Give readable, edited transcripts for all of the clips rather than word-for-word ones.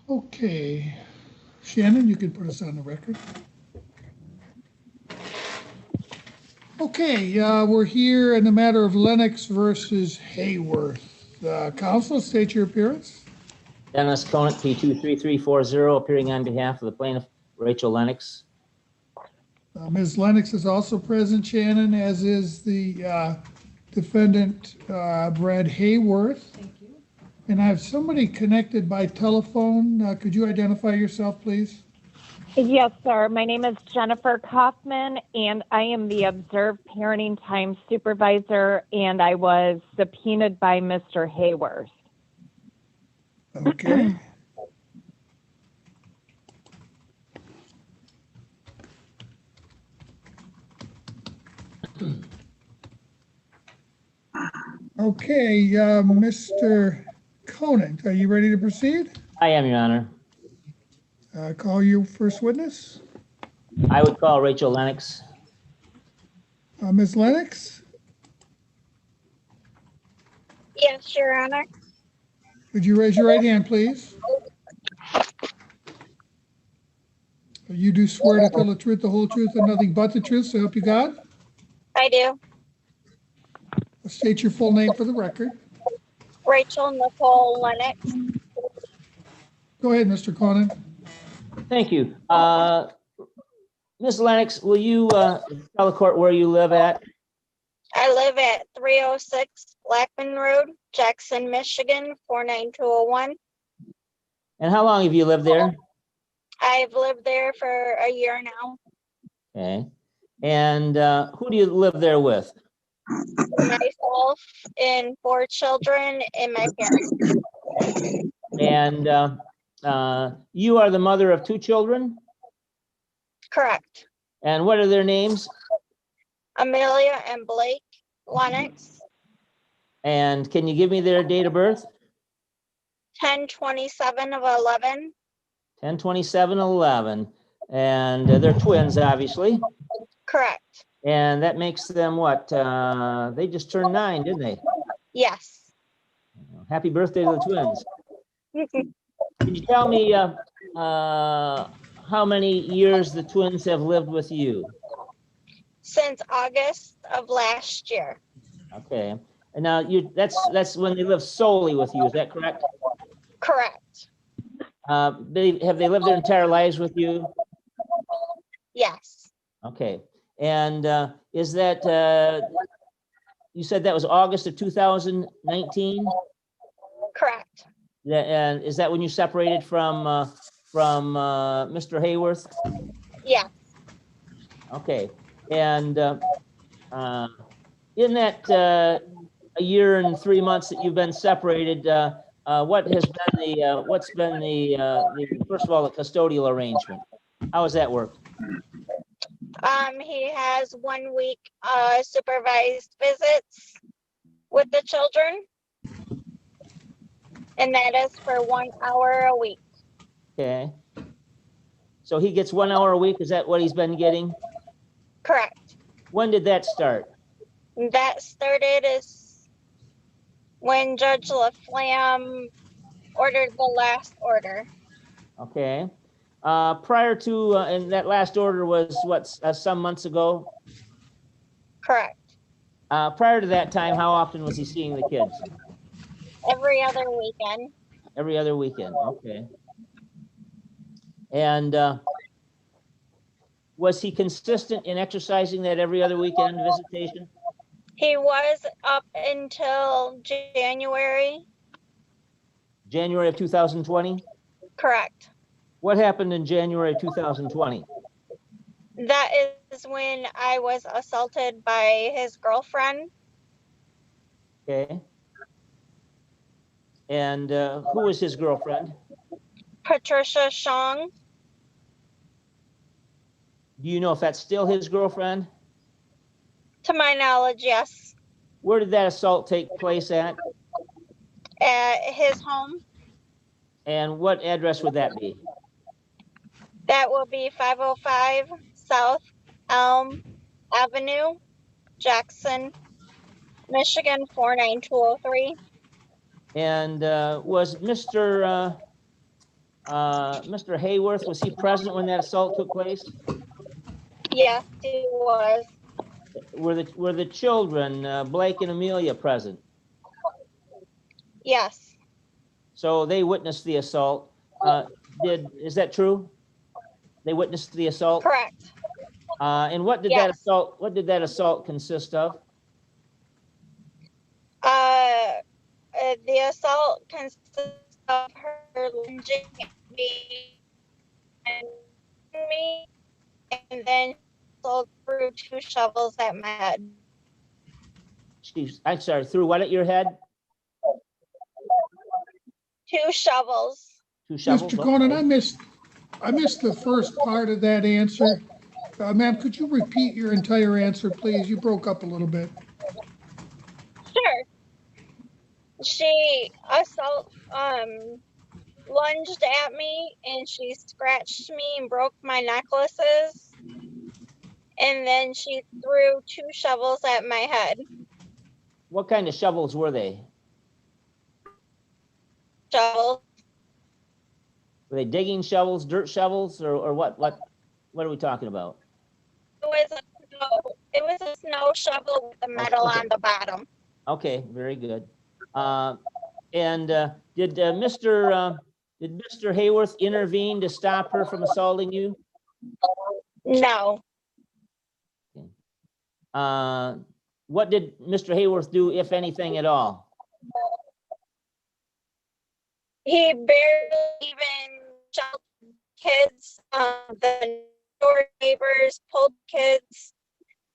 Okay, Shannon, you can put us on the record. Okay, we're here in the matter of Lennox versus Hayworth. Counsel, state your appearance. Dennis Conant, P23340, appearing on behalf of the plaintiff, Rachel Lennox. Ms. Lennox is also present, Shannon, as is the defendant, Brad Hayworth. Thank you. And I have somebody connected by telephone. Could you identify yourself, please? Yes, sir. My name is Jennifer Kaufman, and I am the Observed Parenting Time Supervisor, and I was subpoenaed by Mr. Hayworth. Okay. Okay, Mr. Conant, are you ready to proceed? I am, Your Honor. Call your first witness. I would call Rachel Lennox. Ms. Lennox, Yes, Your Honor. would you raise your right hand, please? You do swear to tell the truth, the whole truth, and nothing but the truth, so help you God? I do. State your full name for the record. Rachel Nicole Lennox. Go ahead, Mr. Conant. Thank you. Ms. Lennox, will you tell the court where you live at? I live at 306 Blackman Road, Jackson, Michigan, 49201. And how long have you lived there? I've lived there for a year now. Okay. And who do you live there with? Myself and 4 children and my parents. And you are the mother of 2 children? Correct. And what are their names? Amelia and Blake Lennox. And can you give me their date of birth? 10/27 of 11. 10/27/11. And they're twins, obviously. Correct. And that makes them what? They just turned 9, didn't they? Yes. Happy birthday to the twins. Can you tell me how many years the twins have lived with you? Since August of last year. Okay. And now that's when they live solely with you, is that correct? Correct. Have they lived their entire lives with you? Yes. Okay. And is that you said that was August of 2019? Correct. And is that when you separated from Mr. Hayworth? Yeah. Okay. And in that a year and 3 months that you've been separated, what has been what's been the first of all, the custodial arrangement? How has that worked? He has 1 week supervised visits with the children, and that is for 1 hour a week. Okay. So he gets 1 hour a week. Is that what he's been getting? Correct. When did that start? That started is when Judge LaFlamme ordered the last order. Okay. Prior to, and that last order was what, some months ago? Correct. Prior to that time, how often was he seeing the kids? Every other weekend. Every other weekend, okay. And was he consistent in exercising that every other weekend visitation? He was up until January. January of 2020? Correct. What happened in January of 2020? That is when I was assaulted by his girlfriend. Okay. And who was his girlfriend? Patricia Shong. Do you know if that's still his girlfriend? To my knowledge, yes. Where did that assault take place at? At his home. And what address would that be? That will be 505 South Elm Avenue, Jackson, Michigan 49203. And was Mr. Hayworth, was he present when that assault took place? Yes, he was. Were the children, Blake and Amelia, present? Yes, So they witnessed the assault. Is that true? They witnessed the assault? correct. And what did Yes. that assault consist of? The assault consists of her lunging at me and me, and then also threw 2 shovels at my head. I'm sorry, threw what at your head? 2 shovels. 2 shovels? Mr. Conan, Okay. I missed the first part of that answer. Ma'am, could you repeat your entire answer, please? You broke up a little bit. Sure. She lunged at me and she scratched me and broke my necklaces. And then she threw 2 shovels at my head. What kind of shovels were they? Shovels. Were they digging shovels, dirt shovels, or what are we talking about? It was a snow shovel with the metal Okay. on the bottom. Okay, very good. And did Mr. Hayworth intervene to stop her from assaulting you? No. What did Mr. Hayworth do, if anything at all? He barely even sheltered kids. The door neighbors pulled kids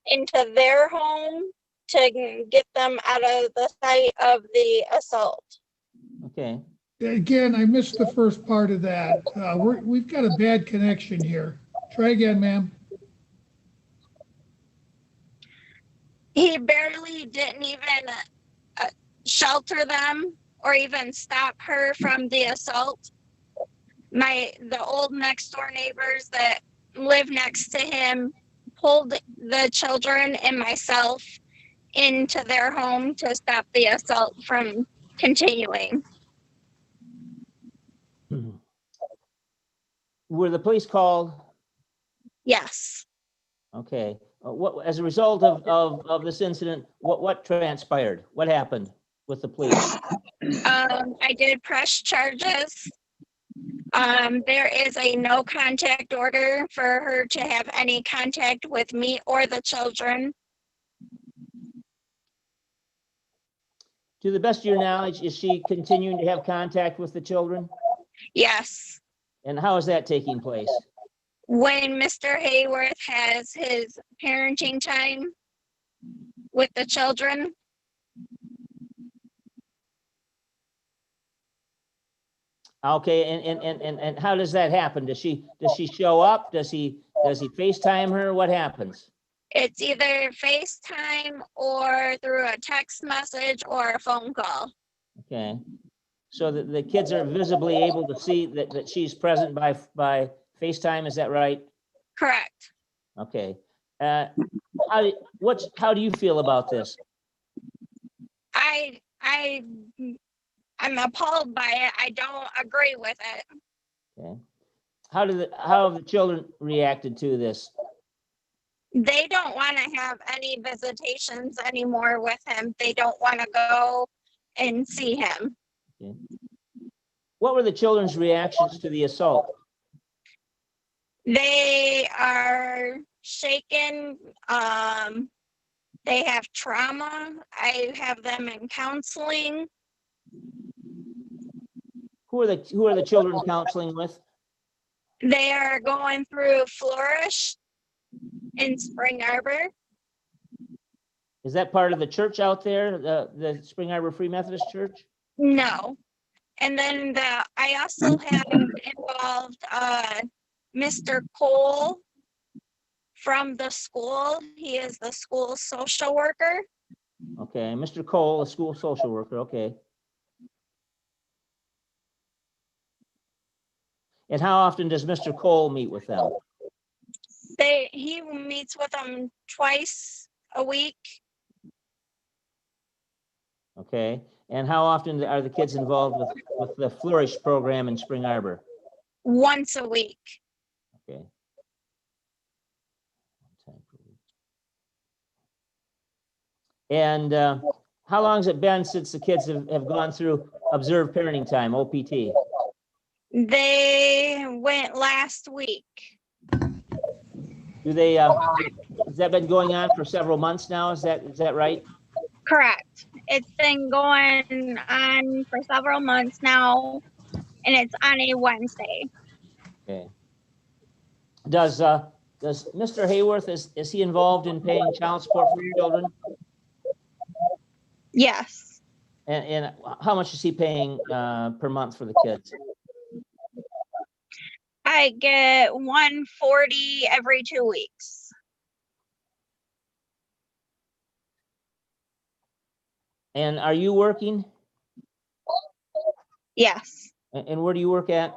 into their home to get them out of the sight of the assault. Okay. Again, I missed the first part of that. We've got a bad connection here. Try again, ma'am. He barely didn't even shelter them or even stop her from the assault. The old next door neighbors that live next to him pulled the children and myself into their home to stop the assault from continuing. Were the police called? Yes. Okay. What, as a result of this incident, what transpired? What happened with the police? I did press charges. There is a no contact order for her to have any contact with me or the children. To the best of your knowledge, is she continuing to have contact with the children? Yes. And how is that taking place? When Mr. Hayworth has his parenting time with the children. Okay, and how does that happen? Does she show up? Does he FaceTime her? What happens? It's either FaceTime or through a text message or a phone call. Okay, so the kids are visibly able to see that she's present by FaceTime. Is that right? Correct. Okay. How do you feel about this? I'm appalled by it. I don't agree with it. Okay. How have the children reacted to this? They don't want to have any visitations anymore with him. They don't want to go and see him. Okay. What were the children's reactions to the assault? They are shaken. They have trauma. I have them in counseling. Who are the children counseling with? They are going through Flourish in Spring Arbor. Is that part of the church out there, the Spring Arbor Free Methodist Church? No. And then I also have involved Mr. Cole from the school. He is the school social worker. Okay, Mr. Cole, a school social worker, okay. And how often does Mr. Cole meet with them? He meets with them twice a week. Okay. And how often are the kids involved with the Flourish program in Spring Arbor? Once a week. Okay. And how long has it been since the kids have gone through observed parenting time, OPT? They went last week. Do they, has that been going on for several months now? Is that right? Correct. It's been going on for several months now, and it's on a Wednesday. Okay. Does Mr. Hayworth, is he involved in paying child support for your children? Yes. And how much is he paying per month for the kids? I get 140 every 2 weeks. And are you working? Yes. And where do you work at?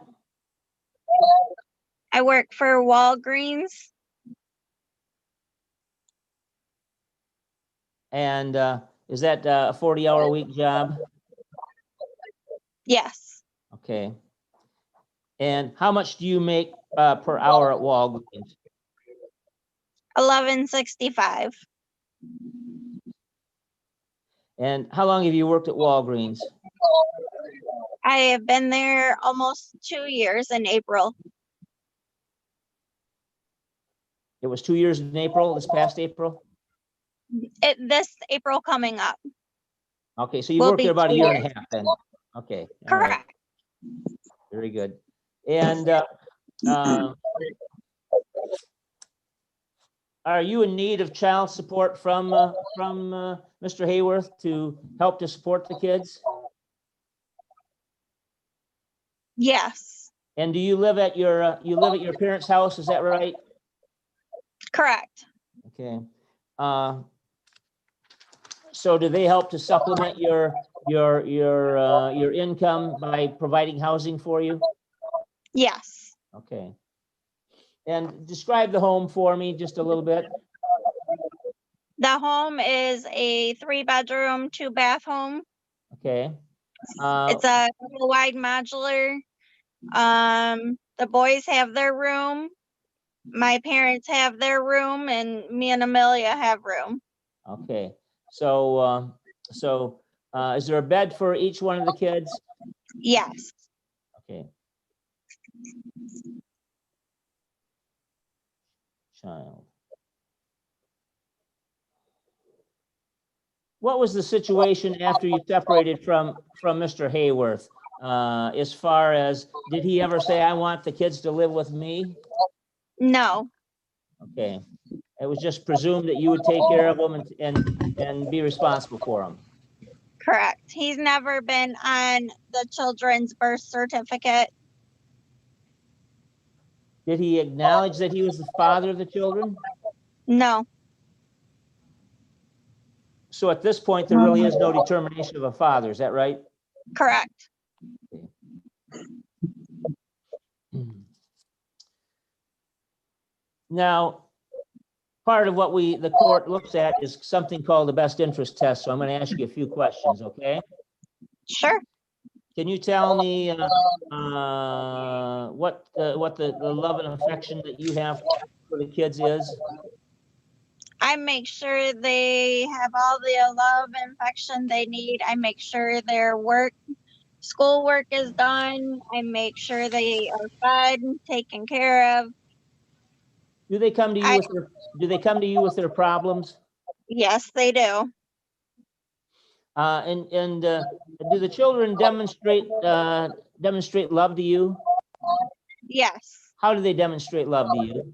I work for Walgreens. And is that a 40-hour-a-week job? Yes. Okay. And how much do you make per hour at Walgreens? $11.65. And how long have you worked at Walgreens? I have been there almost 2 years in April. It was 2 years in April, this past April? This April coming up. Okay, so you Will worked be there about a 2 year and years. a half then. Okay, all right, Correct. very good. And are you in need of child support from Mr. Hayworth to help to support the kids? Yes. And do you live at your parents' house? Is that right? Correct. Okay. So do they help to supplement your income by providing housing for you? Yes. Okay. And describe the home for me just a little bit. The home is a 3-bedroom, 2-bath home. Okay. It's a wide modular. The boys have their room. My parents have their room, and me and Amelia have room. Okay. So is there a bed for each one of the kids? Yes. Okay. Child. What was the situation after you separated from Mr. Hayworth? As far as, did he ever say, I want the kids to live with me? No. Okay. It was just presumed that you would take care of them and be responsible for them. Correct. He's never been on the children's birth certificate. Did he acknowledge that he was the father of the children? No. So at this point, there really is no determination of a father. Is that right? Correct. Now, part of what the court looks at is something called the best interest test. So I'm going to ask you a few questions, okay? Sure. Can you tell me what the love and affection that you have for the kids is? I make sure they have all the love and affection they need. I make sure their schoolwork is done. I make sure they are fed, taken care of. Do they come to you with their problems? Yes, they do. And do the children demonstrate love to you? Yes. How do they demonstrate love to you?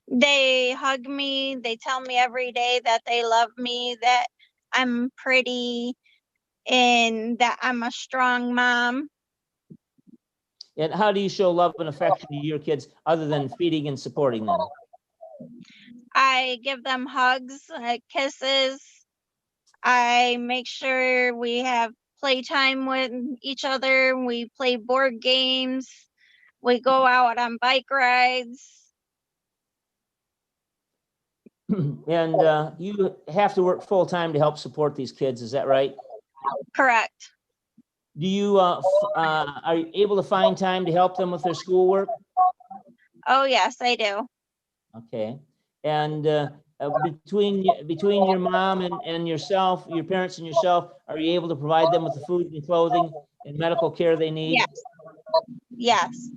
They hug me. They tell me every day that they love me, that I'm pretty, and that I'm a strong mom. And how do you show love and affection to your kids other than feeding and supporting them? I give them hugs, kisses. I make sure we have playtime with each other. We play board games. We go out on bike rides. And you have to work full time to help support these kids. Is that right? Correct. Do you, are you able to find time to help them with their schoolwork? Oh, yes, I do. Okay. And between your mom and yourself, your parents and yourself, are you able to provide them with the food and clothing and medical care they need? Yes. Yes.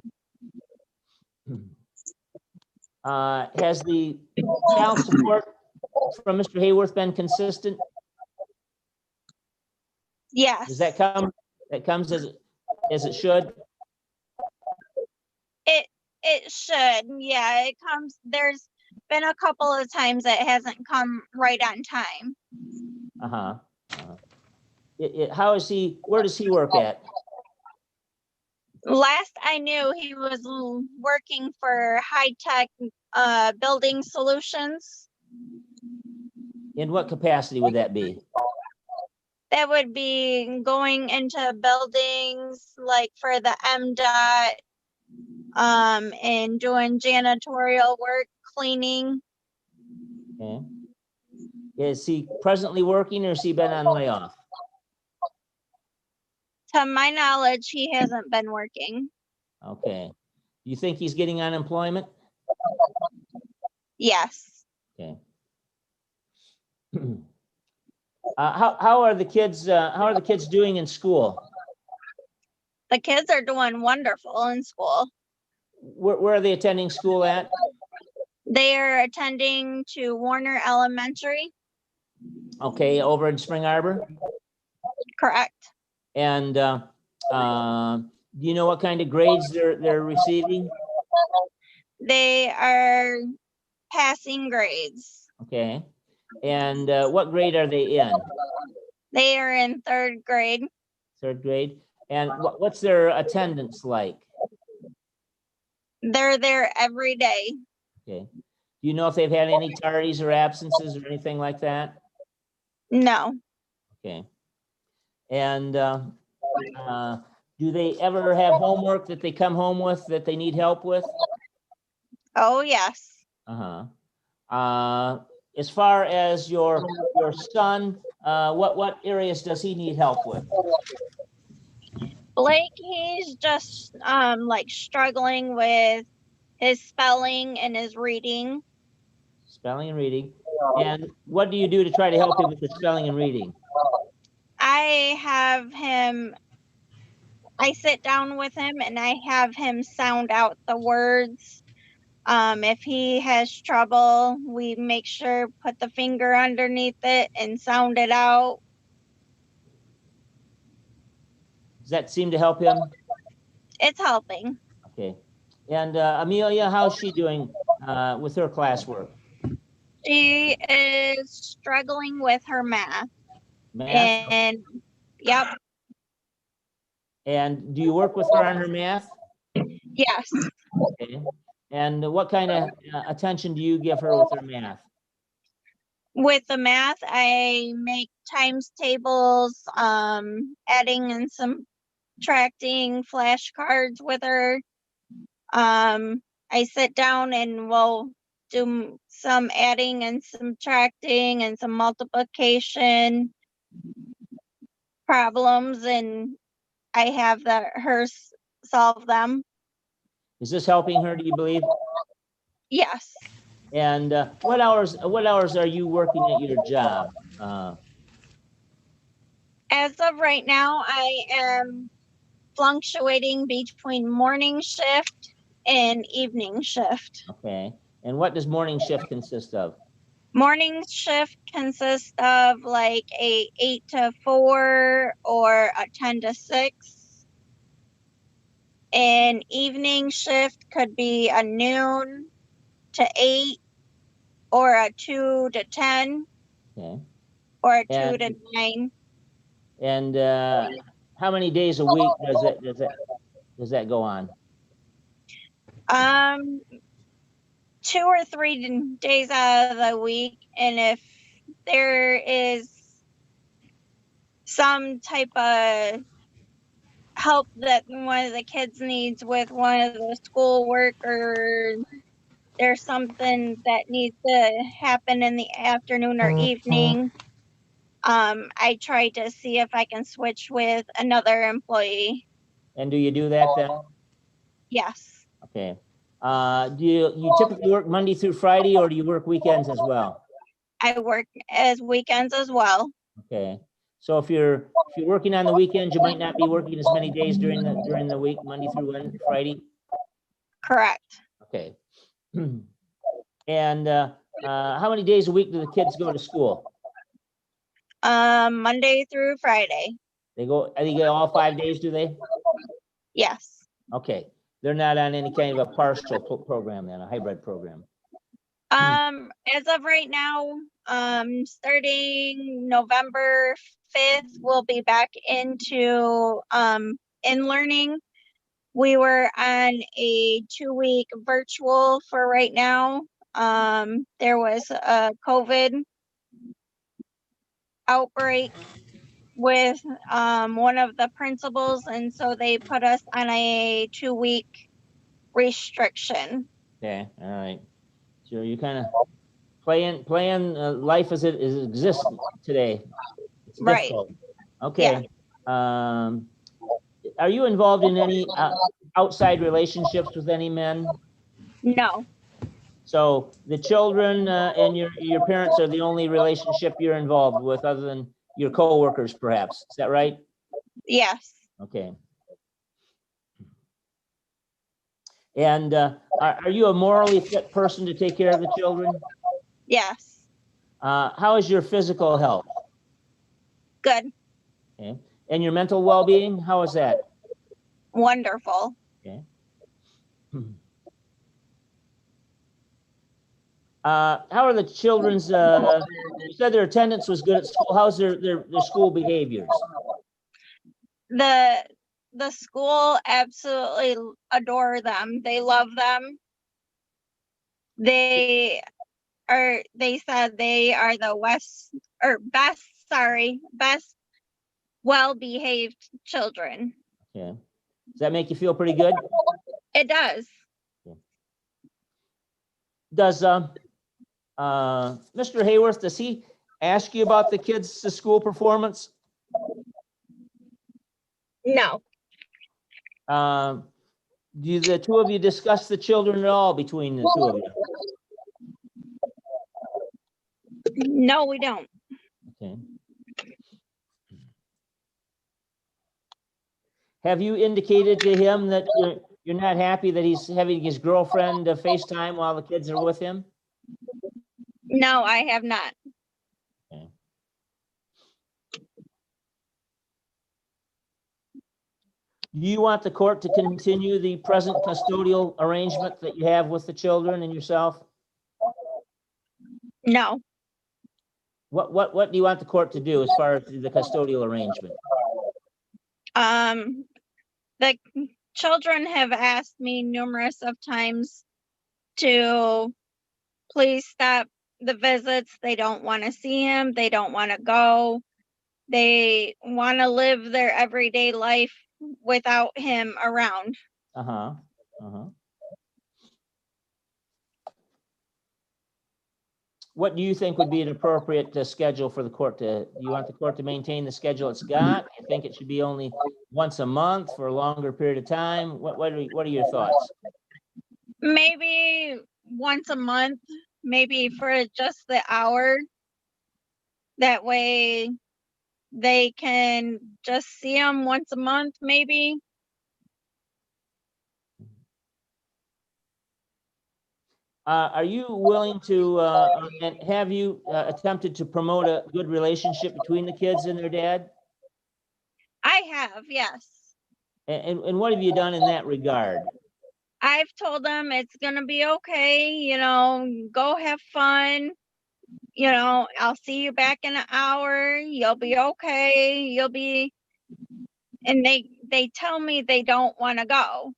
Has the child support from Mr. Hayworth been consistent? Yes. Does that come, that comes as it should? It should. Yeah, it comes. There's been a couple of times that hasn't come right on time. Uh-huh. How is he, where does he work at? Last I knew, he was working for High Tech Building Solutions. In what capacity would that be? That would be going into buildings like for the MDOT, and doing janitorial work, cleaning. Okay. Is he presently working or has he been on layoff? To my knowledge, he hasn't been working. Okay. You think he's getting unemployment? Yes. Okay. How are the kids doing in school? The kids are doing wonderful in school. Where are they attending school at? They are attending to Warner Elementary. Okay, over in Spring Arbor? Correct. And do you know what kind of grades they're receiving? They are passing grades. Okay. And what grade are they in? They are in third grade. Third grade. And what's their attendance like? They're there every day. Okay. Do you know if they've had any tardies or absences or anything like that? No. Okay. And do they ever have homework that they come home with that they need help with? Oh, yes. As far as your son, what areas does he need help with? Blake, he's just like struggling with his spelling and his reading. Spelling and reading. And what do you do to try to help him with the spelling and reading? I sit down with him and I have him sound out the words. If he has trouble, we make sure put the finger underneath it and sound it out. Does that seem to help him? It's helping. Okay. And Amelia, how's she doing with her classwork? She is struggling with her math. Math? And yep. And do you work with her on her math? Yes. Okay. And what kind of attention do you give her with her math? With the math, I make times tables, adding and subtracting flashcards with her. I sit down and we'll do some adding and subtracting and some multiplication problems, and I have her solve them. Is this helping her, do you believe? Yes. And what hours are you working at your job? As of right now, I am fluctuating between morning shift and evening shift. Okay. And what does morning shift consist of? Morning shift consists of like a 8 to 4 or a 10 to 6. And evening shift could be a noon to 8 or a 2 to 10. Okay. Or a 2 to 9. And how many days a week does that go on? 2 or 3 days out of the week, and if there is some type of help that one of the kids needs with one of the schoolwork, or there's something that needs to happen in the afternoon or evening, I tried to see if I can switch with another employee. And do you do that then? Yes, Okay. Do you typically work Monday through Friday, or do you work weekends as well? I work as weekends as well. Okay. So if you're working on the weekends, you might not be working as many days during the week, Monday through Friday. Correct. Okay. And how many days a week do the kids go to school? Monday through Friday. They go all 5 days, do they? Yes. Okay. They're not on any kind of a partial program then, a hybrid program. As of right now, starting November 5th, we'll be back into in learning. We were on a 2-week virtual for right now. There was a COVID outbreak with one of the principals, and so they put us on a 2-week restriction. Okay. All right. So you kind of playing life as it exists today. It's Right. difficult. Okay. Are you involved in any outside relationships with any men? No. So the children and your parents are the only relationship you're involved with, other than your coworkers, perhaps. Is that right? Yes. Okay. And are you a morally fit person to take care of the children? Yes. How is your physical health? Good. Okay. And your mental well-being, how is that? Wonderful. Okay. How are the children's, you said their attendance was good at school. How's their school behaviors? The school absolutely adore them. They love them. They said they are the best well-behaved children. Okay. Does that make you feel pretty good? It does. Does Mr. Hayworth, does he ask you about the kids' school performance? No. Do the two of you discuss the children at all between the two of you? No, we don't. Okay. Have you indicated to him that you're not happy that he's having his girlfriend FaceTime while the kids are with him? No, I have not. Okay. Do you want the court to continue the present custodial arrangement that you have with the children and yourself? No. What do you want the court to do as far as the custodial arrangement? The children have asked me numerous of times to please stop the visits. They don't want to see him. They don't want to go. They want to live their everyday life without him around. Uh-huh. Uh-huh. What do you think would be an appropriate schedule for the court to, do you want the court to maintain the schedule it's got? Do you think it should be only once a month for a longer period of time? What are your thoughts? Maybe once a month, maybe for just the hour. That way they can just see him once a month, maybe. Are you willing to, and have you attempted to promote a good relationship between the kids and their dad? I have, yes. And what have you done in that regard? I've told them it's gonna be okay, go have fun. I'll see you back in an hour. You'll be okay. And they tell me they don't want to go.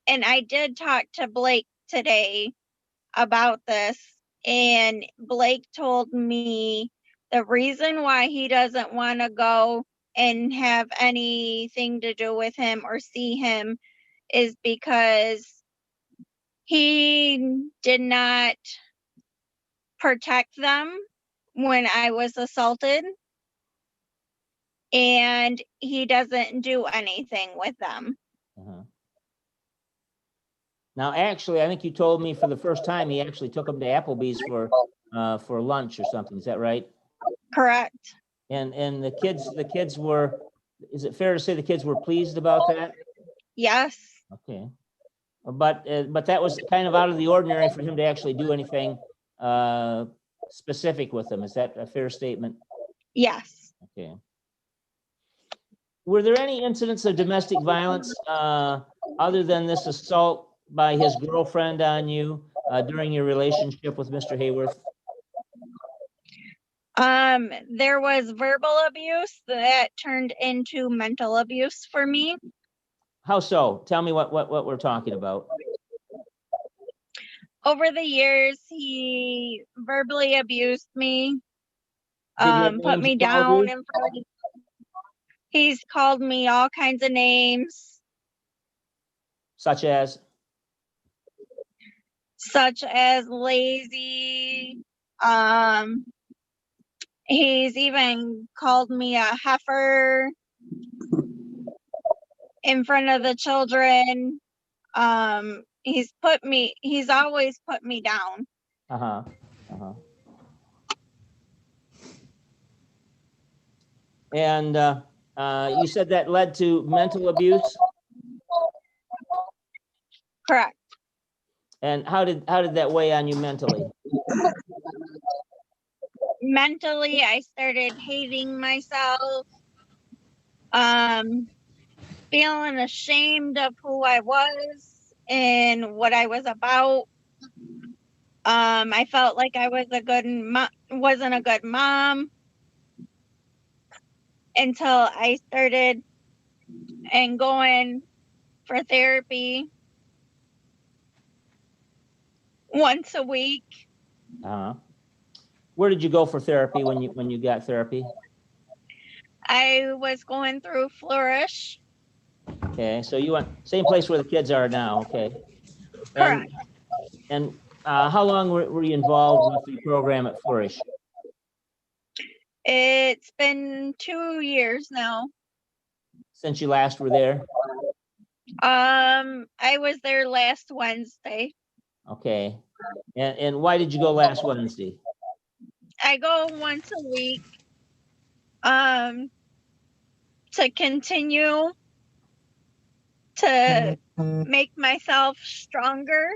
And I did talk to Blake today about this, and Blake told me the reason why he doesn't want to go and have anything to do with him or see him is because He did not protect them when I was assaulted, and he doesn't do anything with them. Uh-huh. Now, actually, I think you told me for the first time he actually took them to Applebee's for lunch or something. Is that right? Correct. And the kids were. Is it fair to say the kids were pleased about that? Yes. Okay. But that was kind of out of the ordinary for him to actually do anything specific with them. Is that a fair statement? Yes. Okay. Were there any incidents of domestic violence other than this assault by his girlfriend on you during your relationship with Mr. Hayworth? There was verbal abuse that turned into mental abuse for me. How so? Tell me what we're talking about. Over the years, he verbally abused me, Did he have put names me he called down you? in front. He's called me all kinds of names, Such as? such as lazy. He's even called me a heifer in front of the children. He's always put me down. Uh-huh. Uh-huh. And you said that led to mental abuse? Correct. And how did that weigh on you mentally? Mentally, I started hating myself, feeling ashamed of who I was and what I was about. I felt like I was wasn't a good mom until I started and going for therapy once a week. Uh-huh. Where did you go for therapy when you got therapy? I was going through Flourish. Okay, so you went same place where the kids are now. Okay. Correct. And how long were you involved with the program at Flourish? It's been 2 years now. Since you last were there? I was there last Wednesday. Okay. And why did you go last Wednesday? I go once a week um to continue to make myself stronger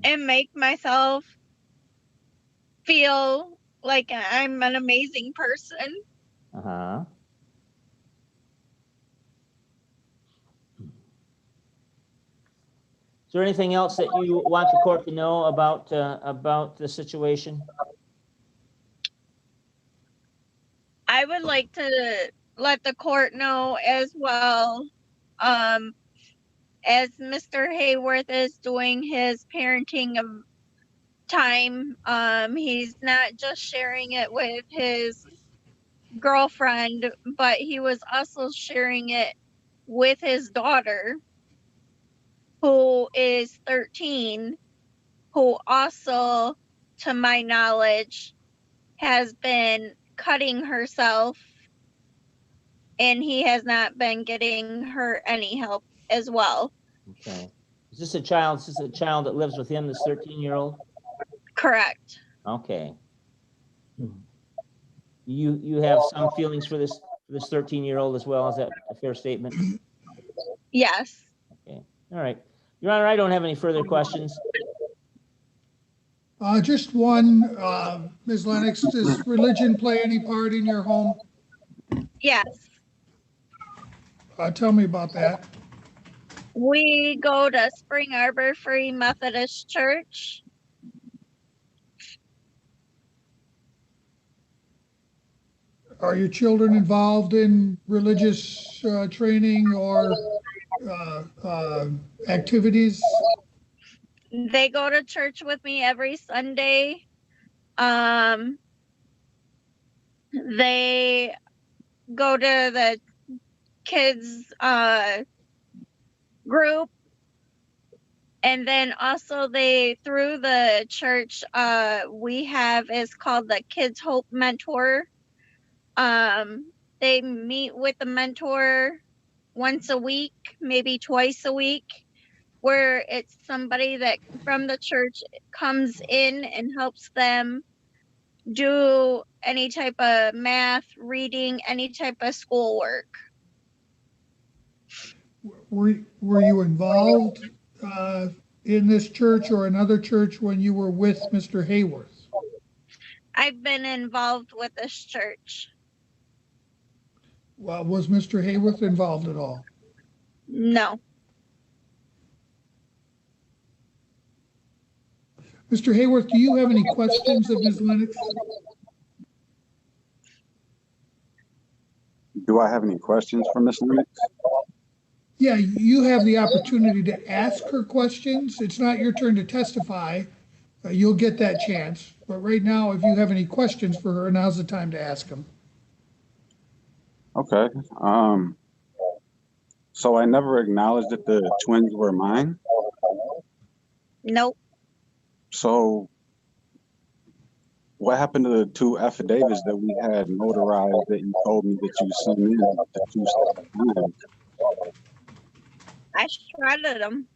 and make myself feel like I'm an amazing person. Uh-huh. Is there anything else that you want the court to know about the situation? I would like to let the court know as well, as Mr. Hayworth is doing his parenting of time. He's not just sharing it with his girlfriend, but he was also sharing it with his daughter, who is 13, who also, to my knowledge, has been cutting herself, and he has not been getting her any help as well. Okay. Is this a child that lives with him, this 13-year-old? Correct. Okay. You have some feelings for this 13-year-old as well. Is that a fair statement? Yes. Okay. All right. Your Honor, I don't have any further questions. Just one, Ms. Lennox, does religion play any part in your home? Yes. Tell me about that. We go to Spring Arbor Free Methodist Church. Are your children involved in religious training or activities? They go to church with me every Sunday. They go to the kids group And then also they, through the church, we have, is called the Kids Hope Mentor. They meet with the mentor once a week, maybe twice a week, where it's somebody that from the church comes in and helps them do any type of math, reading, any type of schoolwork. Were you involved in this church or another church when you were with Mr. Hayworth? I've been involved with this church. Well, was Mr. Hayworth involved at all? No. Mr. Hayworth, do you have any questions of Ms. Lennox? Do I have any questions for Ms. Lennox? Yeah, you have the opportunity to ask her questions. It's not your turn to testify. You'll get that chance. But right now, if you have any questions for her, now's the time to ask them. Okay. So I never acknowledged that the twins were mine. Nope. So what happened to the two affidavits that we had notarized that you told me that you sent in the two separate times? I shredded them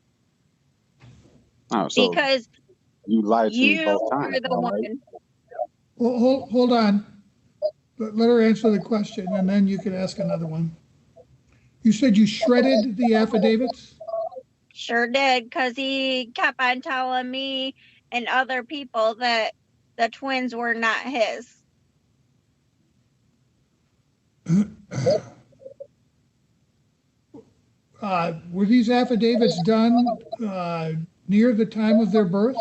Oh, so because you lied to me you both were times, the all one. right? Well, hold on. Let her answer the question, and then you can ask another one. You said you shredded the affidavits? Sure did, because he kept on telling me and other people that the twins were not his. Were these affidavits done near the time of their birth?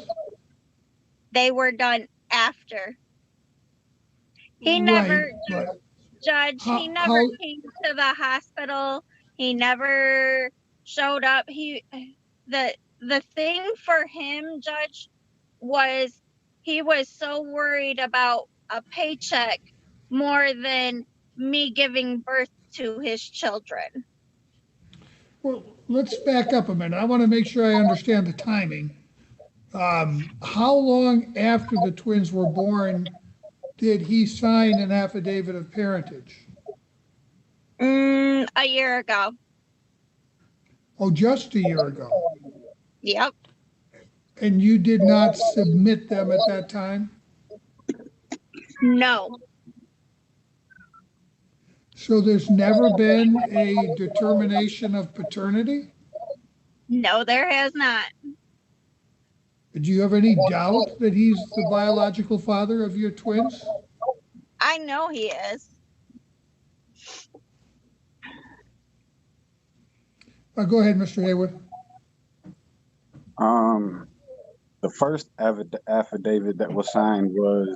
They were done after. He Right, never, but Judge, he never how, came to the hospital. He never showed up. The thing for him, Judge, was he was so worried about a paycheck more than me giving birth to his children. well, let's back up a minute. I want to make sure I understand the timing. How long after the twins were born did he sign an affidavit of parentage? A year ago. Oh, just a year ago. Yep. And you did not submit them at that time? No. So there's never been a determination of paternity? No, there has not. Do you have any doubt that he's the biological father of your twins? I know he is. Go ahead, Mr. Haywood. The first affidavit that was signed was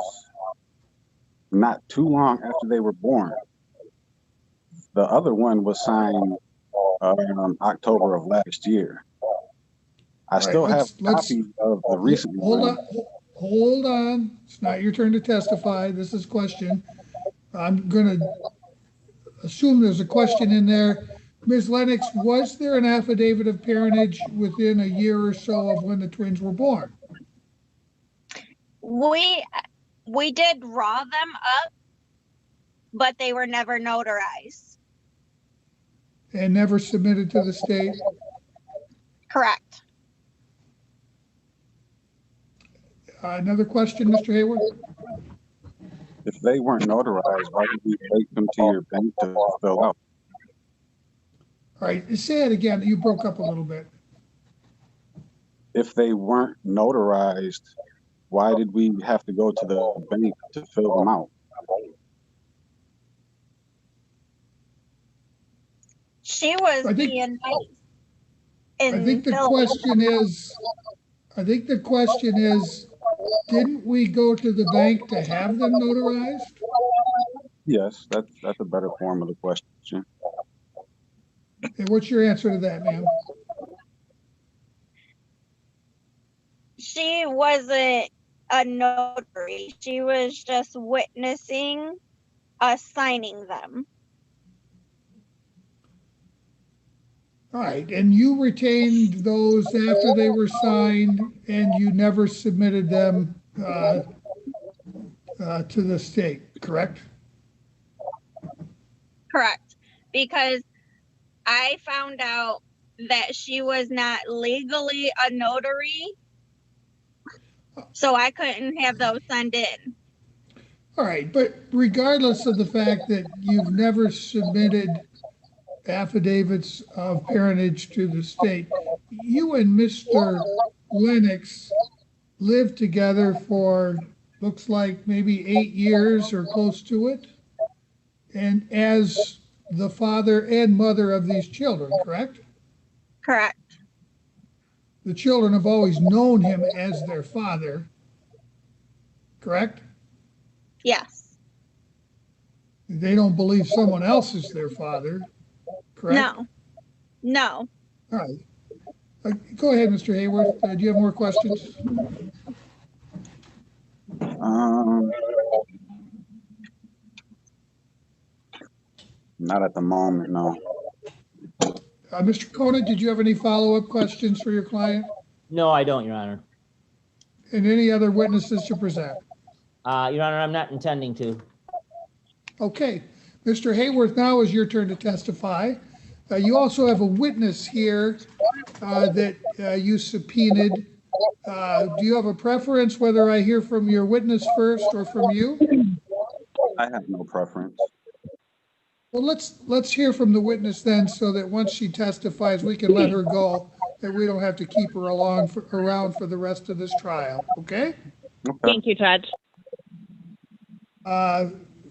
not too long after they were born. The other one was signed October of last year. I still have copies of the recent one. Hold on. It's not your turn to testify. This is question. I'm going to assume there's a question in there. Ms. Lennox, was there an affidavit of parentage within a year or so of when the twins were born? We did draw them up, but they were never notarized. And never submitted to the state? Correct. Another question, Mr. Hayward? If they weren't notarized, why did you take them to your bank to fill out? All right, say it again. You broke up a little bit. If they weren't notarized, why did we have to go to the bank to fill them out? She was being nice. I think the question is, didn't we go to the bank to have them notarized? Yes, that's a better form of the question. And what's your answer to that, ma'am? She wasn't a notary. She was just witnessing us signing them. All right, and you retained those after they were signed, and you never submitted them to the state, correct? Correct. Because I found out that she was not legally a notary, so I couldn't have those sent in. All right, but regardless of the fact that you've never submitted affidavits of parentage to the state, you and Mr. Lennox lived together for, looks like maybe 8 years or close to it, and as the father and mother of these children, correct? Correct. The children have always known him as their father, correct? Yes. They don't believe someone else is their father, correct? No. No. All right. Go ahead, Mr. Hayworth. Do you have more questions? Not at the moment, no. Mr. Conant, did you have any follow-up questions for your client? No, I don't, Your Honor. And any other witnesses to present? Your Honor, I'm not intending to. Okay. Mr. Hayworth, now is your turn to testify. You also have a witness here that you subpoenaed. Do you have a preference whether I hear from your witness first or from you? I have no preference. Well, let's hear from the witness then, so that once she testifies, we can let her go, and we don't have to keep her around for the rest of this trial, okay? Okay. Thank you, Judge.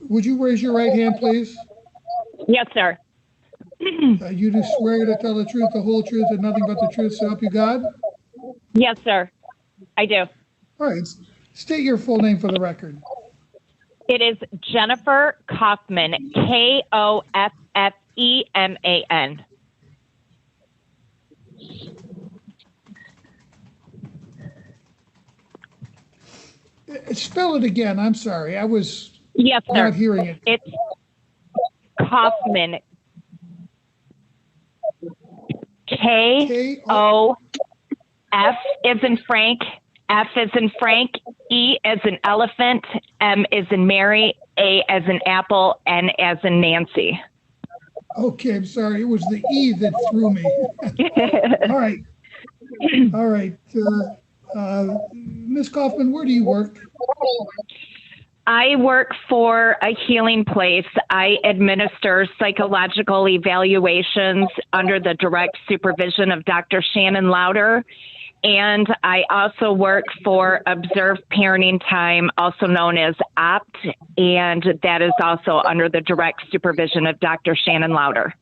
Would you raise your right hand, please? Yes, sir. You do swear to tell the truth, the whole truth, and nothing but the truth, so help you God? Yes, sir. I do. All right. State your full name for the record. It is Jennifer Kaufman, Koffeman. Spell it again. I'm sorry. I was Yes, sir. not hearing it. It's Kaufman. Kof is in Frank, F is in Frank, E as in elephant, M is in Mary, A as in apple, N as in Nancy. Okay, I'm sorry. It was the E that threw me. All right. All right. Ms. Kaufman, where do you work? I work for a healing place. I administer psychological evaluations under the direct supervision of Dr. Shannon Louder. And I also work for Observed Parenting Time, also known as OPT, and that is also under the direct supervision of Dr. Shannon Louder.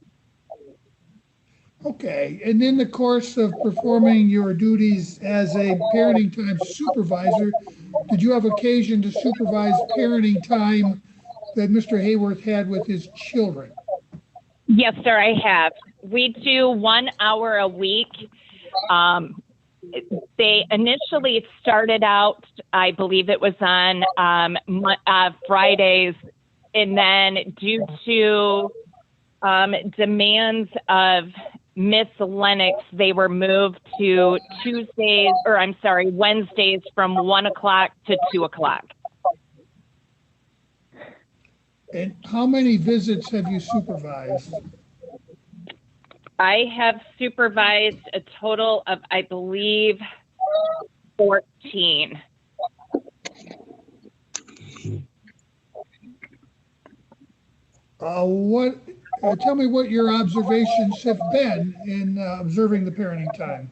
Okay. And in the course of performing your duties as a parenting time supervisor, did you have occasion to supervise parenting time that Mr. Hayworth had with his children? Yes, sir, I have. We do 1 hour a week. They initially started out, I believe it was on Fridays, and then due to demands of Miss Lennox, they were moved to Wednesdays from 1 o'clock to 2 o'clock. And how many visits have you supervised? I have supervised a total of, I believe, 14. Tell me what your observations have been in observing the parenting time.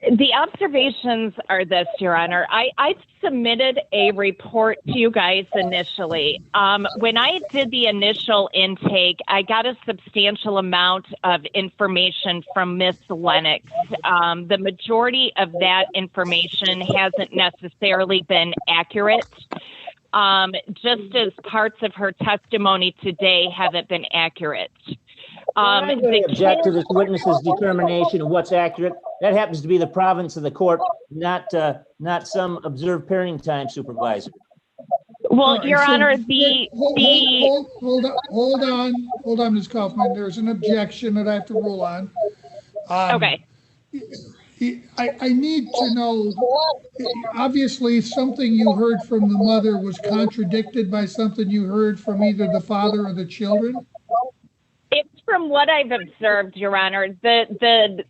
The observations are this, Your Honor. I submitted a report to you guys initially. When I did the initial intake, I got a substantial amount of information from Miss Lennox. The majority of that information hasn't necessarily been accurate. Just as parts of her testimony today haven't been accurate. I'm going to object to this witness's determination of what's accurate. That happens to be the province of the court, not some observed parenting time supervisor. Well, All right, Your so hold, hold on, Ms. Kaufman. There's an objection that I have to rule on. Okay. I need to know, obviously, something you heard from the mother was contradicted by something you heard from either the father or the children? It's from what I've observed, Your Honor. The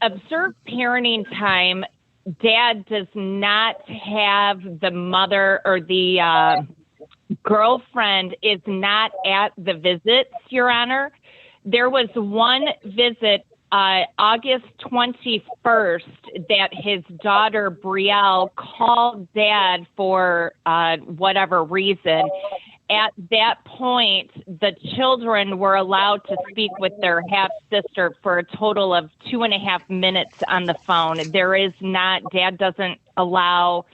observed parenting time, Dad does not have the mother or the girlfriend is not at the visits, Your Honor. There was one visit August 21st that his daughter Brielle called Dad for whatever reason. At that point, the children were allowed to speak with their half sister for a total of 2.5 minutes on the phone. Dad doesn't allow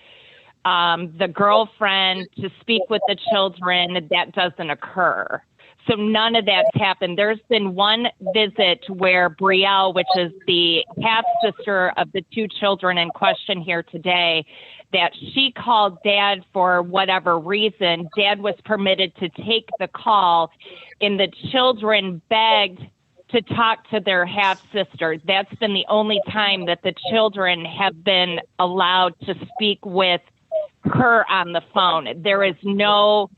the girlfriend to speak with the children. That doesn't occur. So none of that's happened. There's been one visit where Brielle, which is the half sister of the two children in question here today, that she called Dad for whatever reason. Dad was permitted to take the call, and the children begged to talk to their half sister. That's been the only time that the children have been allowed to speak with her on the phone. There is no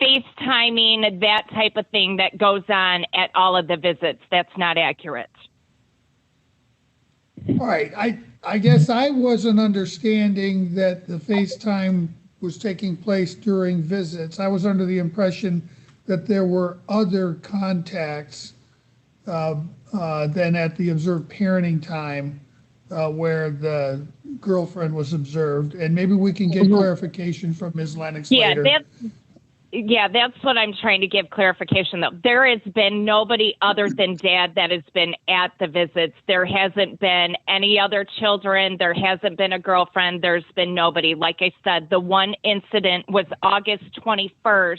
FaceTiming, that type of thing that goes on at all of the visits. That's not accurate. All right, I guess I wasn't understanding that the FaceTime was taking place during visits. I was under the impression that there were other contacts than at the observed parenting time where the girlfriend was observed. And maybe we can get clarification from Ms. Lennox later. That's what I'm trying to give clarification, though. There has been nobody other than Dad that has been at the visits. There hasn't been any other children. There hasn't been a girlfriend. There's been nobody. Like I said, the one incident was August 21st,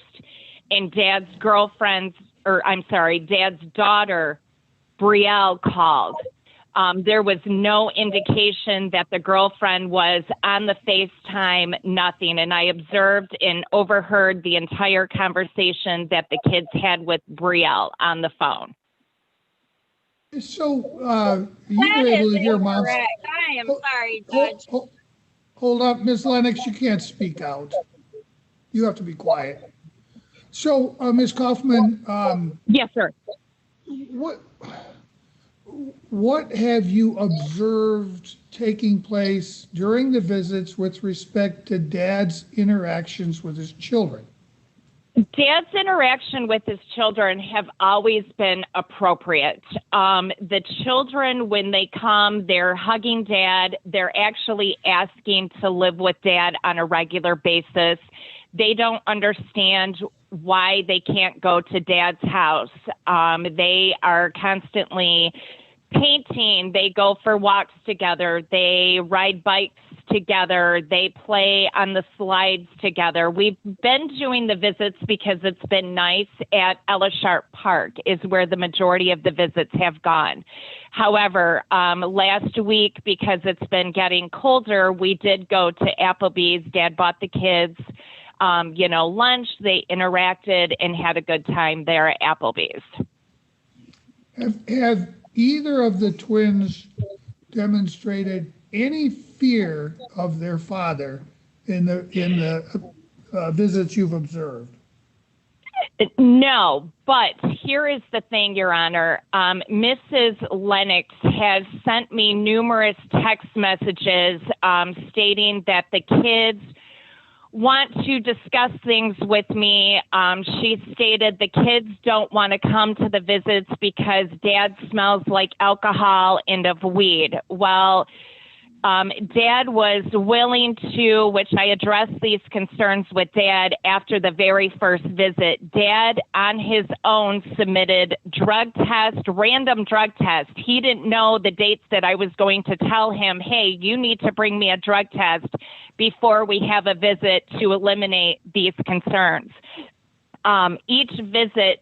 and Dad's daughter, Brielle, called. There was no indication that the girlfriend was on the FaceTime, nothing. And I observed and overheard the entire conversation that the kids had with Brielle on the phone. So you were able to hear Mom's... I am sorry, Judge. Hold up, Ms. Lennox, you can't speak out. You have to be quiet. So, Ms. Kaufman... Yes, sir. What have you observed taking place during the visits with respect to Dad's interactions with his children? Dad's interaction with his children have always been appropriate. The children, when they come, they're hugging Dad. They're actually asking to live with Dad on a regular basis. They don't understand why they can't go to Dad's house. They are constantly painting. They go for walks together. They ride bikes together. They play on the slides together. We've been doing the visits because it's been nice at Ella Sharp Park is where the majority of the visits have gone. However, last week, because it's been getting colder, we did go to Applebee's. Dad bought the kids lunch. They interacted and had a good time there at Applebee's. Have either of the twins demonstrated any fear of their father in the visits you've observed? No, but here is the thing, Your Honor. Mrs. Lennox has sent me numerous text messages stating that the kids want to discuss things with me. She stated the kids don't want to come to the visits because Dad smells like alcohol and of weed. Well, Dad was willing to, which I addressed these concerns with Dad after the very first visit. Dad, on his own, submitted random drug test. He didn't know the dates that I was going to tell him, hey, you need to bring me a drug test before we have a visit to eliminate these concerns. Each visit,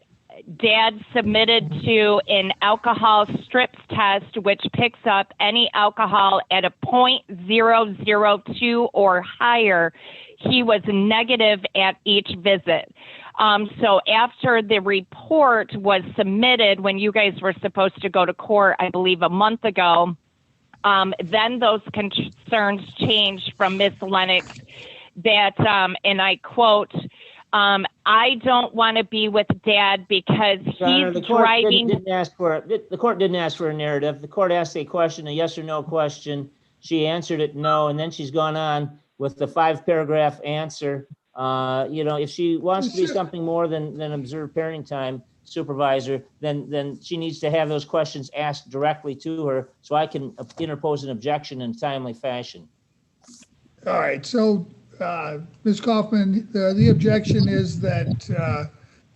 Dad submitted to an alcohol strips test, which picks up any alcohol at a .002 or higher. he was negative at each visit. So after the report was submitted, when you guys were supposed to go to court, I believe a month ago, then those concerns changed from Ms. Lennox that, and I quote, I don't want to be with Dad because Your Honor, he's the court driving. didn't ask for, the court didn't ask for a narrative. The court asked a question, a yes or no question. She answered it no, and then she's gone on with the 5-paragraph answer. If she wants to be something more than observed parenting time supervisor, then she needs to have those questions asked directly to her so I can interpose an objection in a timely fashion. All right, so Ms. Kaufman, the objection is that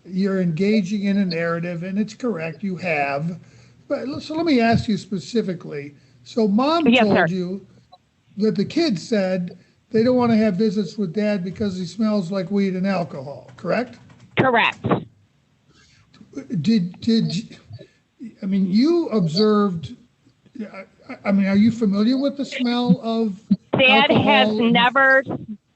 you're engaging in a narrative, and it's correct, you have. But so let me ask you specifically. So Mom Yes, told sir. you that the kids said they don't want to have visits with Dad because he smells like weed and alcohol, correct? Correct. You observed, are you familiar with the smell of Dad alcohol?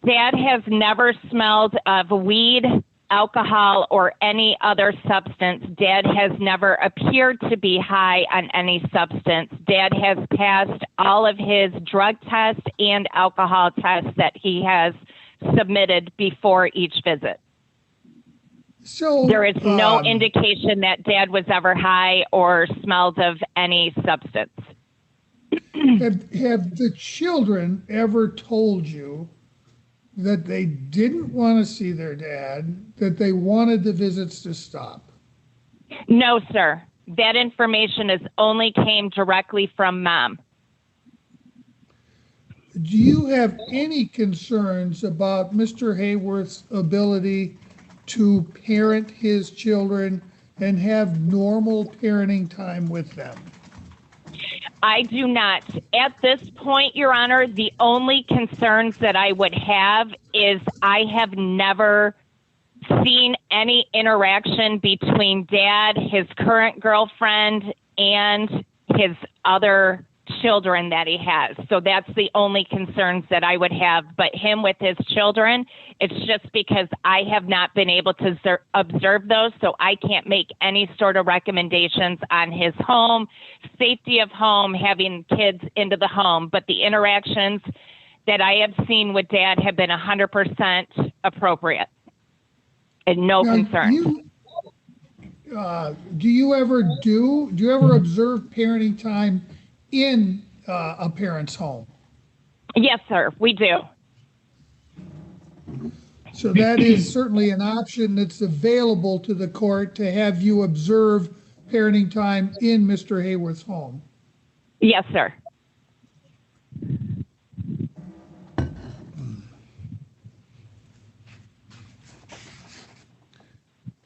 Dad has never smelled of weed, alcohol, or any other substance. Dad has never appeared to be high on any substance. Dad has passed all of his drug tests and alcohol tests that he has submitted before each visit. So There is no indication that Dad was ever high or smelled of any substance. Have the children ever told you that they didn't want to see their dad, that they wanted the visits to stop? No, sir. That information only came directly from Mom. Do you have any concerns about Mr. Hayworth's ability to parent his children and have normal parenting time with them? I do not. At this point, Your Honor, the only concerns that I would have is I have never seen any interaction between Dad, his current girlfriend, and his other children that he has. So that's the only concerns that I would have. But him with his children, it's just because I have not been able to observe those, so I can't make any sort of recommendations on his home, safety of home, having kids into the home. But the interactions that I have seen with Dad have been 100% appropriate and no concerns. Do you ever observe parenting time in a parent's home? Yes, sir, we do. So that is certainly an option that's available to the court, to have you observe parenting time in Mr. Hayworth's home. Yes, sir.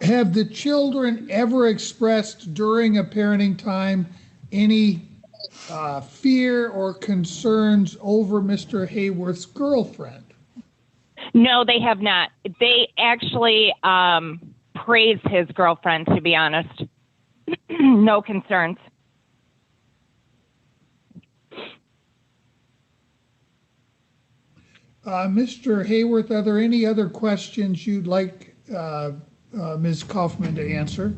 Have the children ever expressed during a parenting time any fear or concerns over Mr. Hayworth's girlfriend? No, they have not. They actually praise his girlfriend, to be honest. No concerns. Mr. Hayworth, are there any other questions you'd like Ms. Kaufman to answer?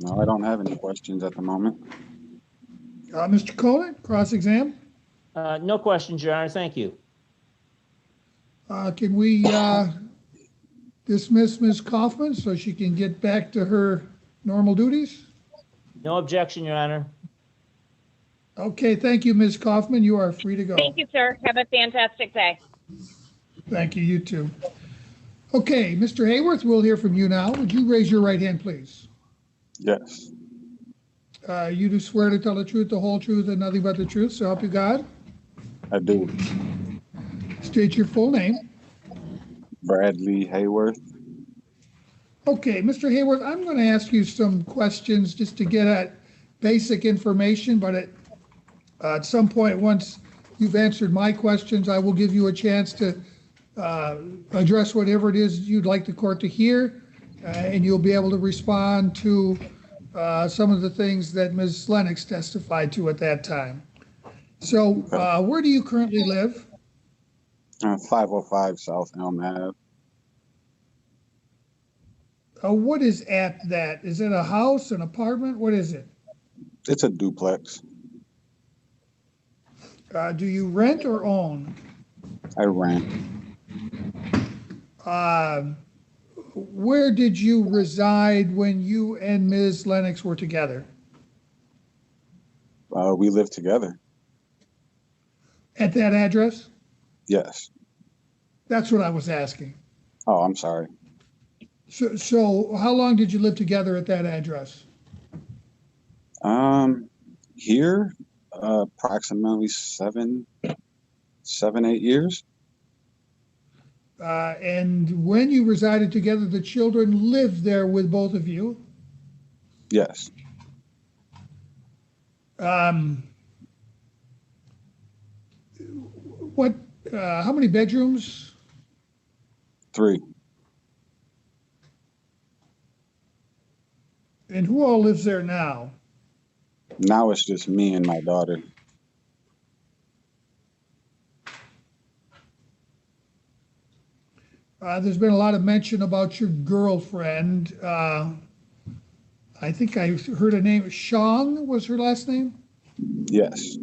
No, I don't have any questions at the moment. Mr. Cohen, cross-exam? No questions, Your Honor. Thank you. Can we dismiss Ms. Kaufman so she can get back to her normal duties? No objection, Your Honor. Okay, thank you, Ms. Kaufman. You are free to go. Thank you, sir. Have a fantastic day. Thank you, you too. Okay, Mr. Hayworth, we'll hear from you now. Would you raise your right hand, please? Yes. You do swear to tell the truth, the whole truth, and nothing but the truth, so help you God? I do. State your full name. Bradley Hayworth. Okay, Mr. Hayworth, I'm going to ask you some questions just to get at basic information, but at some point, once you've answered my questions, I will give you a chance to address whatever it is you'd like the court to hear, and you'll be able to respond to some of the things that Ms. Lennox testified to at that time. So, where do you currently live? 505 South Elm Ave. What is at that? Is it a house, an apartment? What is it? It's a duplex. Do you rent or own? I rent. Uh, where did you reside when you and Ms. Lennox were together? We live together. At that address? Yes. That's what I was asking. Oh, I'm sorry. So how long did you live together at that address? Here, approximately 8 years. And when you resided together, the children lived there with both of you. Yes. Um, what? How many bedrooms? 3. And who all lives there now? Now it's just me and my daughter. There's been a lot of mention about your girlfriend. I think I heard a name. Shang was her last name. Yes.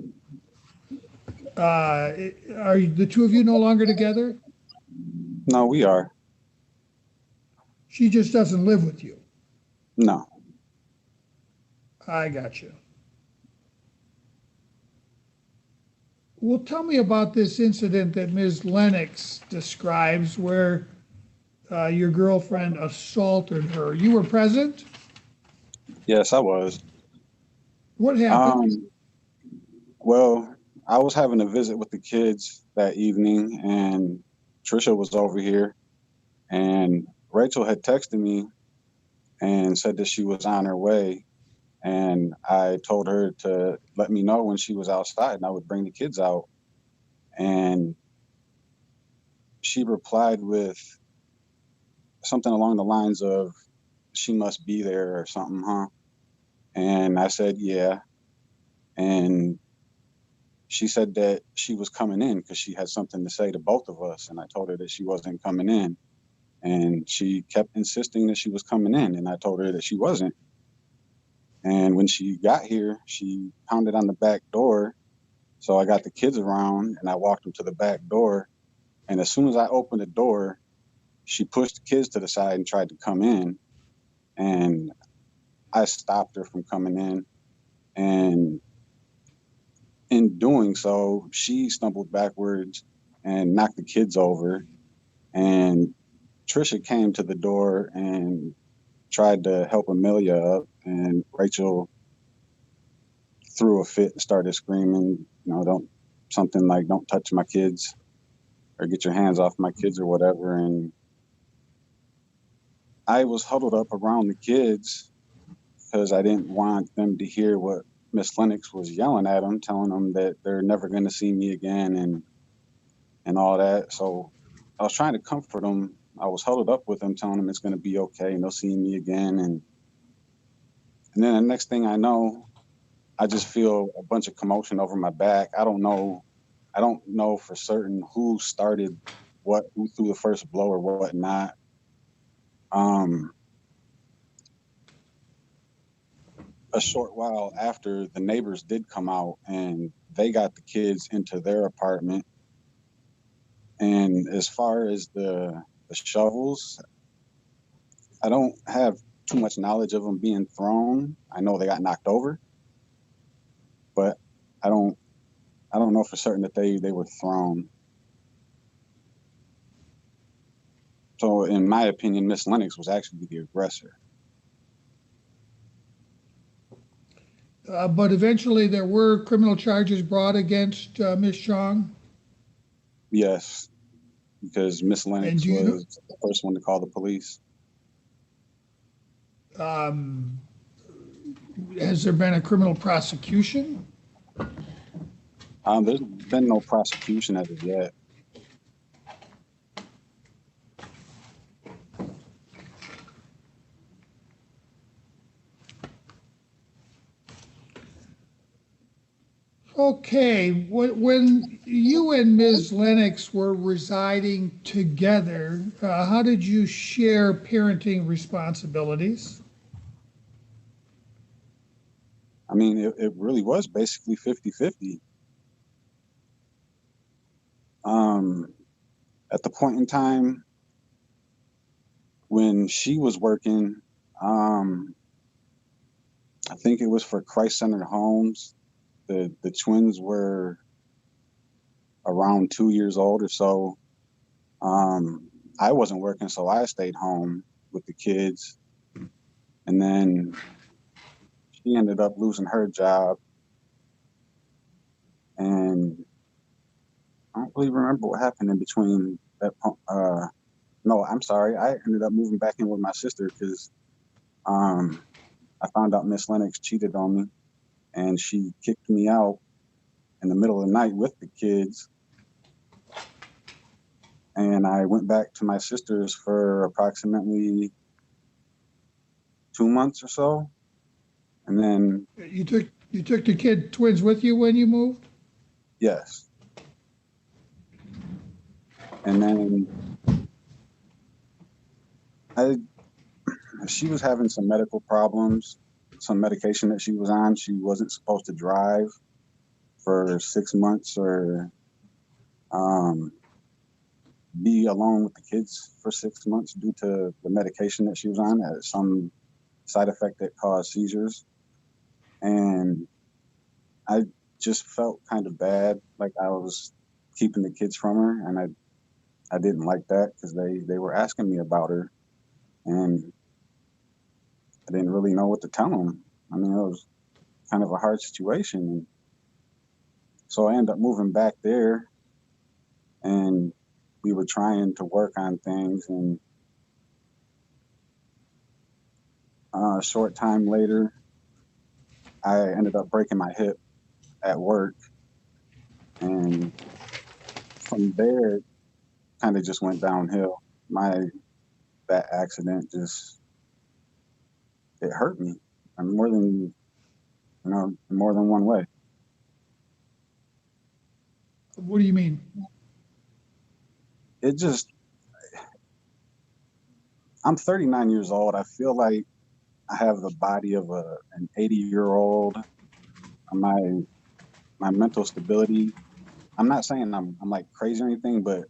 Are the two of you no longer together? No, we are. She just doesn't live with you. No. I got you. Well, tell me about this incident that Ms. Lennox describes where your girlfriend assaulted her. You were present? Yes, I was. What happened? Well, I was having a visit with the kids that evening, and Trisha was over here, and Rachel had texted me and said that she was on her way. And I told her to let me know when she was outside and I would bring the kids out. And she replied with something along the lines of, she must be there or something, huh? And I said, yeah. And she said that she was coming in because she had something to say to both of us. And I told her that she wasn't coming in. And she kept insisting that she was coming in. And I told her that she wasn't. And when she got here, she pounded on the back door. So I got the kids around and I walked them to the back door. And as soon as I opened the door, she pushed the kids to the side and tried to come in. And I stopped her from coming in. And in doing so, she stumbled backwards and knocked the kids over. And Trisha came to the door and tried to help Amelia up. And Rachel threw a fit and started screaming, something like, don't touch my kids or get your hands off my kids or whatever. And I was huddled up around the kids because I didn't want them to hear what Miss Lennox was yelling at them, telling them that they're never going to see me again and all that. So I was trying to comfort them. I was huddled up with them, telling them it's going to be okay and they'll see me again. And then the next thing I know, I just feel a bunch of commotion over my back. I don't know for certain who started what, who threw the first blow or whatnot. A short while after, the neighbors did come out and they got the kids into their apartment. And as far as the shovels, I don't have too much knowledge of them being thrown. I know they got knocked over, but I don't know for certain that they were thrown. So in my opinion, Miss Lennox was actually the aggressor. But eventually there were criminal charges brought against Ms. Chong. Yes, because Miss And Lennox do you know, was the first one to call the police. has there been a criminal prosecution? There's been no prosecution as of yet. Okay, when you and Ms. Lennox were residing together, how did you share parenting responsibilities? I mean, it really was basically 50-50. At the point in time when she was working, I think it was for Christ-centered homes. The twins were around 2 years old or so. I wasn't working, so I stayed home with the kids. And then she ended up losing her job. And I don't really remember what happened in between that. No, I'm sorry. I ended up moving back in with my sister because I found out Miss Lennox cheated on me, and she kicked me out in the middle of the night with the kids. And I went back to my sister's for approximately 2 months or so. And then, You took the twins with you when you moved? yes. And then she was having some medical problems, some medication that she was on. She wasn't supposed to drive for 6 months or be alone with the kids for 6 months due to the medication that she was on, some side effect that caused seizures. And I just felt kind of bad, like I was keeping the kids from her, and I didn't like that because they were asking me about her, and I didn't really know what to tell them. I mean, it was kind of a hard situation. And so I ended up moving back there, and we were trying to work on things. And a short time later, I ended up breaking my hip at work. And from there, it kind of just went downhill. That accident it hurt me, and more than one way. What do you mean? It just, I'm 39 years old. I feel like I have the body of an 80-year-old. My mental stability. I'm not saying I'm like crazy or anything, but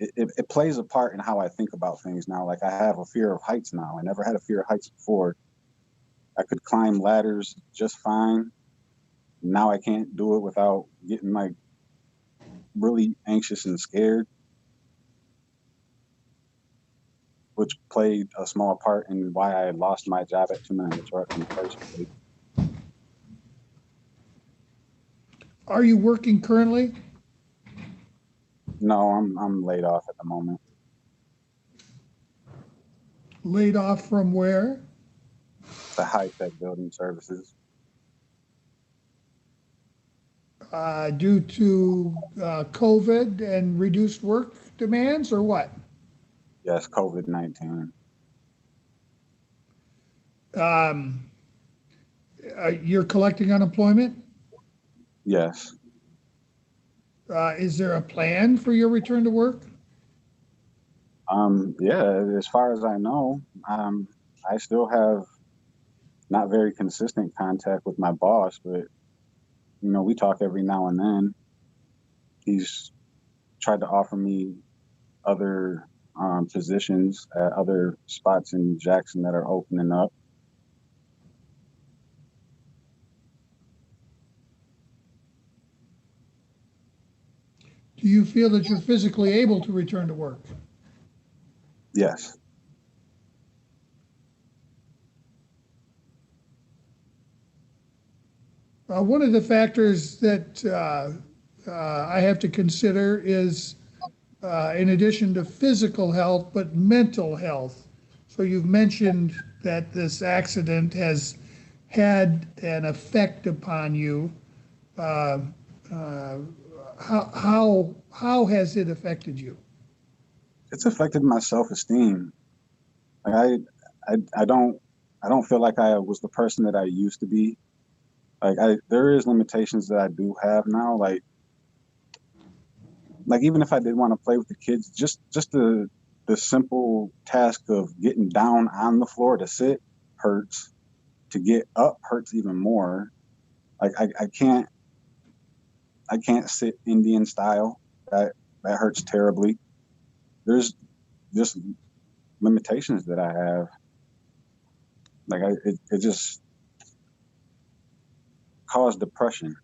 it plays a part in how I think about things now. Like I have a fear of heights now. I never had a fear of heights before. I could climb ladders just fine. Now I can't do it without getting like really anxious and scared, which played a small part in why I lost my job at 2 Men in the Truck in the first place. Are you working currently? No, I'm laid off at the moment. Laid off from where? The high-tech building services. Due to COVID and reduced work demands, or what? Yes, COVID-19. You're collecting unemployment? Yes. Is there a plan for your return to work? Yeah, as far as I know, I still have not very consistent contact with my boss, but we talk every now and then. He's tried to offer me other positions at other spots in Jackson that are opening up. Do you feel that you're physically able to return to work? Yes. One of the factors that I have to consider is, in addition to physical health, but mental health. So you've mentioned that this accident has had an effect upon you. Uh, uh, how has it affected you? It's affected my self-esteem. Like I don't feel like I was the person that I used to be. there is limitations that I do have now. Like even if I did want to play with the kids, just the simple task of getting down on the floor to sit hurts. To get up hurts even more. Like I can't sit Indian style. That hurts terribly. There's just limitations that I have. It just caused depression.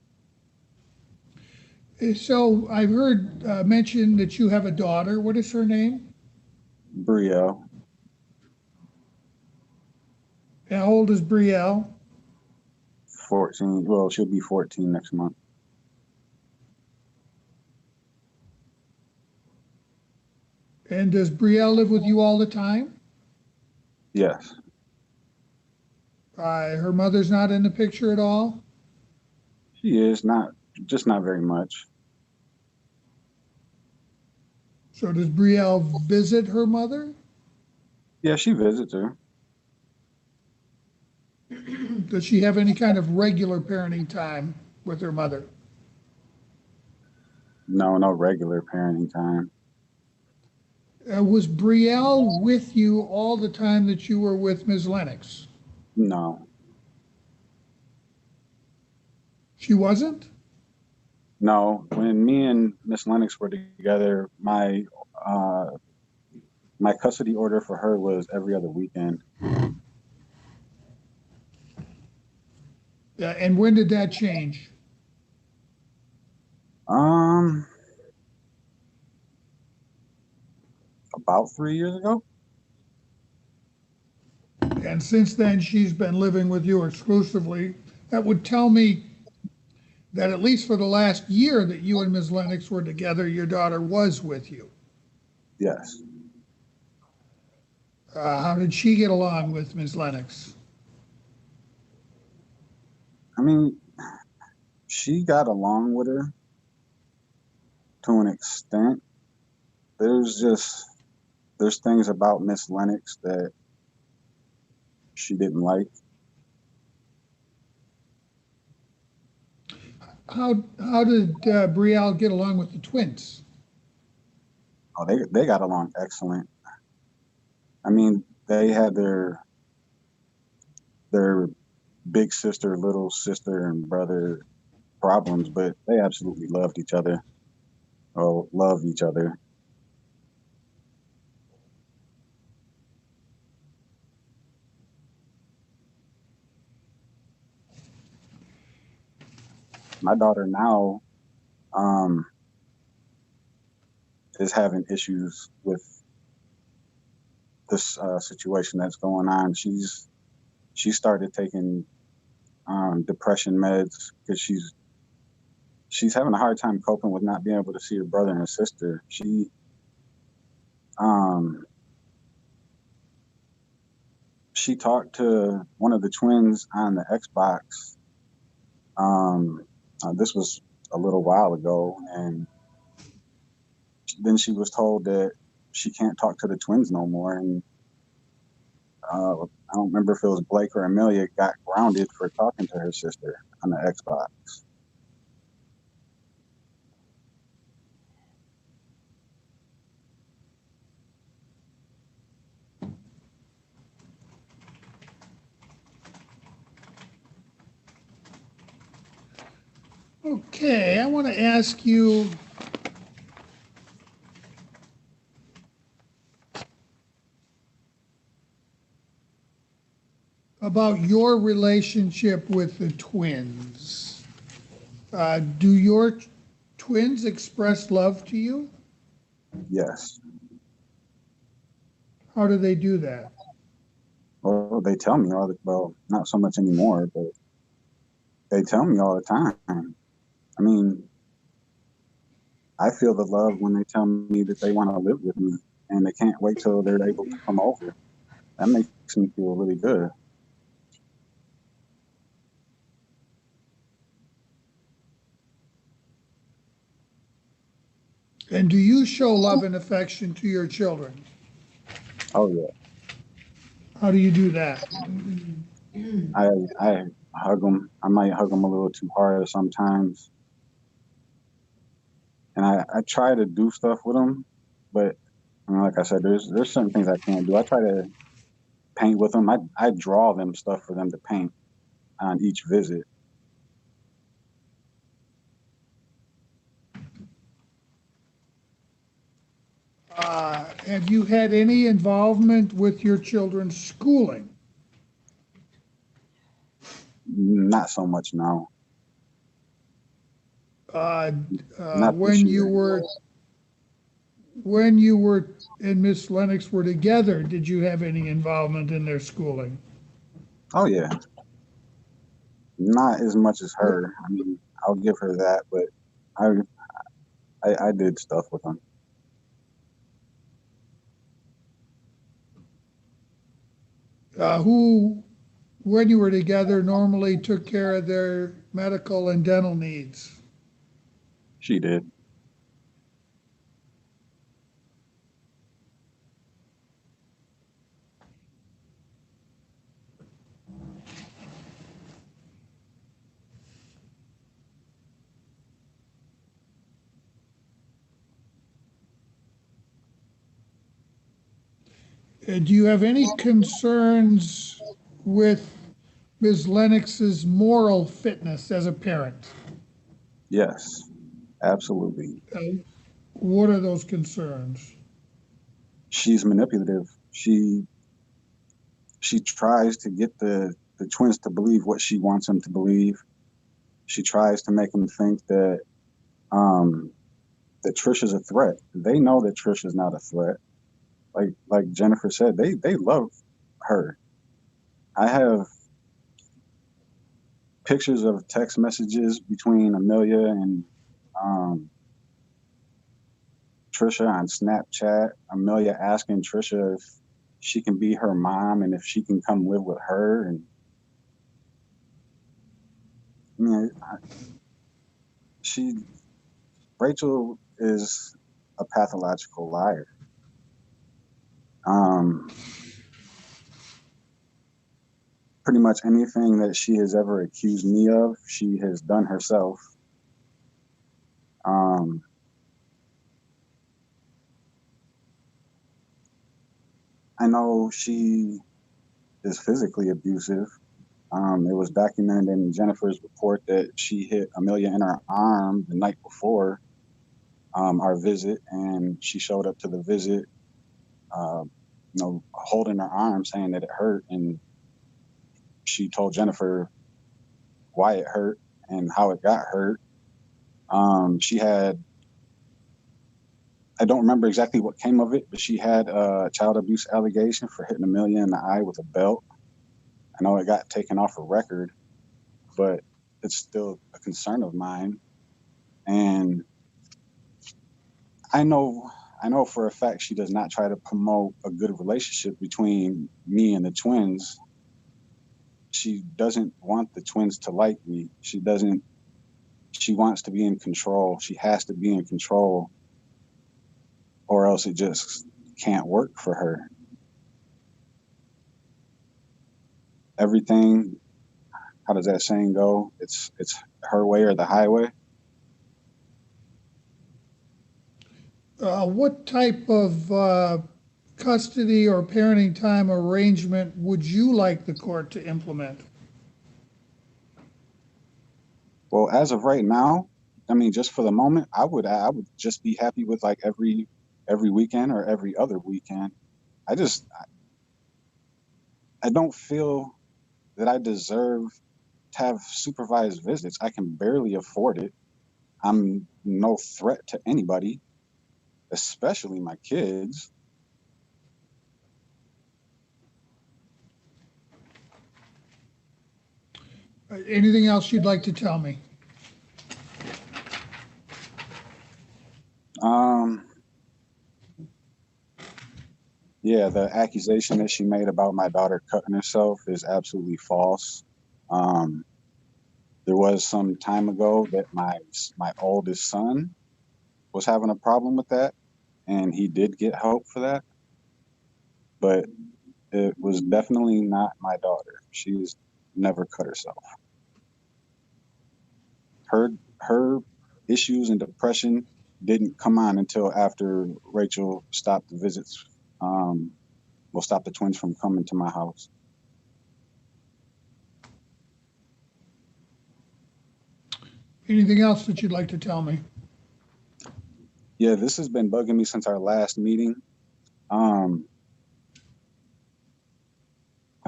So I've heard mention that you have a daughter. What is her name? Brielle, How old is Brielle? 14. Well, she'll be 14 next month. And does Brielle live with you all the time? Yes. Her mother's not in the picture at all? She is just not very much. So does Brielle visit her mother? Yeah, she visits her. Does she have any kind of regular parenting time with her mother? No regular parenting time. Was Brielle with you all the time that you were with Ms. Lennox? No. She wasn't? No. When me and Miss Lennox were together, my custody order for her was every other weekend. Yeah, and when did that change? About 3 years ago. And since then, she's been living with you exclusively. That would tell me that at least for the last year that you and Ms. Lennox were together, your daughter was with you. Yes. How did she get along with Ms. Lennox? I mean, she got along with her to an extent. There's things about Miss Lennox that she didn't like. How did Brielle get along with the twins? Oh, they got along excellent. I mean, they had their big sister, little sister, and brother problems, but they absolutely loved each other. Or love each other. My daughter now is having issues with this situation that's going on. She started taking depression meds because she's having a hard time coping with not being able to see her brother and her sister. She talked to one of the twins on the Xbox. This was a little while ago, and then she was told that she can't talk to the twins no more. And I don't remember if it was Blake or Amelia got grounded for talking to her sister on the Xbox. Okay, I want to ask you about your relationship with the twins. Do your twins express love to you? Yes. How do they do that? Well, they tell me not so much anymore, but they tell me all the time. I mean, I feel the love when they tell me that they want to live with me and they can't wait till they're able to come over. That makes me feel really good. And do you show love and affection to your children? Oh yeah. How do you do that? hug them. I might hug them a little too hard sometimes. And I try to do stuff with them, but like I said, there's certain things I can't do. I try to paint with them. I draw them stuff for them to paint on each visit. Have you had any involvement with your children's schooling? Not so much now. Uh, Not this year. When you were and Miss Lennox were together, did you have any involvement in their schooling? Oh yeah, not as much as her. I mean, I'll give her that, but I did stuff with them. Who, when you were together, normally took care of their medical and dental needs? She did. Do you have any concerns with Ms. Lennox's moral fitness as a parent? Yes, absolutely. What are those concerns? She's manipulative. She tries to get the twins to believe what she wants them to believe. She tries to make them think that that Trish is a threat. They know that Trish is not a threat. Like Jennifer said, they love her. I have pictures of text messages between Amelia and Trisha on Snapchat. Amelia asking Trisha if she can be her mom and if she can come live with her. And I mean, Rachel is a pathological liar. Pretty much anything that she has ever accused me of, she has done herself. I know she is physically abusive. It was documented in Jennifer's report that she hit Amelia in her arm the night before our visit, and she showed up to the visit, holding her arm, saying that it hurt, and she told Jennifer why it hurt and how it got hurt. She had, I don't remember exactly what came of it, but she had a child abuse allegation for hitting Amelia in the eye with a belt. I know it got taken off her record, but it's still a concern of mine. And I know for a fact she does not try to promote a good relationship between me and the twins. She doesn't want the twins to like me. She wants to be in control. She has to be in control, or else it just can't work for her. Everything, how does that saying go? It's her way or the highway. What type of custody or parenting time arrangement would you like the court to implement? Well, as of right now, I mean, just for the moment, I would just be happy with like every weekend or every other weekend. I don't feel that I deserve to have supervised visits. I can barely afford it. I'm no threat to anybody, especially my kids. Anything else you'd like to tell me? Yeah, the accusation that she made about my daughter cutting herself is absolutely false. There was some time ago that my oldest son was having a problem with that, and he did get help for that. But it was definitely not my daughter. She's never cut herself. her issues and depression didn't come on until after Rachel stopped the visits. Stop the twins from coming to my house. Anything else that you'd like to tell me? Yeah, this has been bugging me since our last meeting. I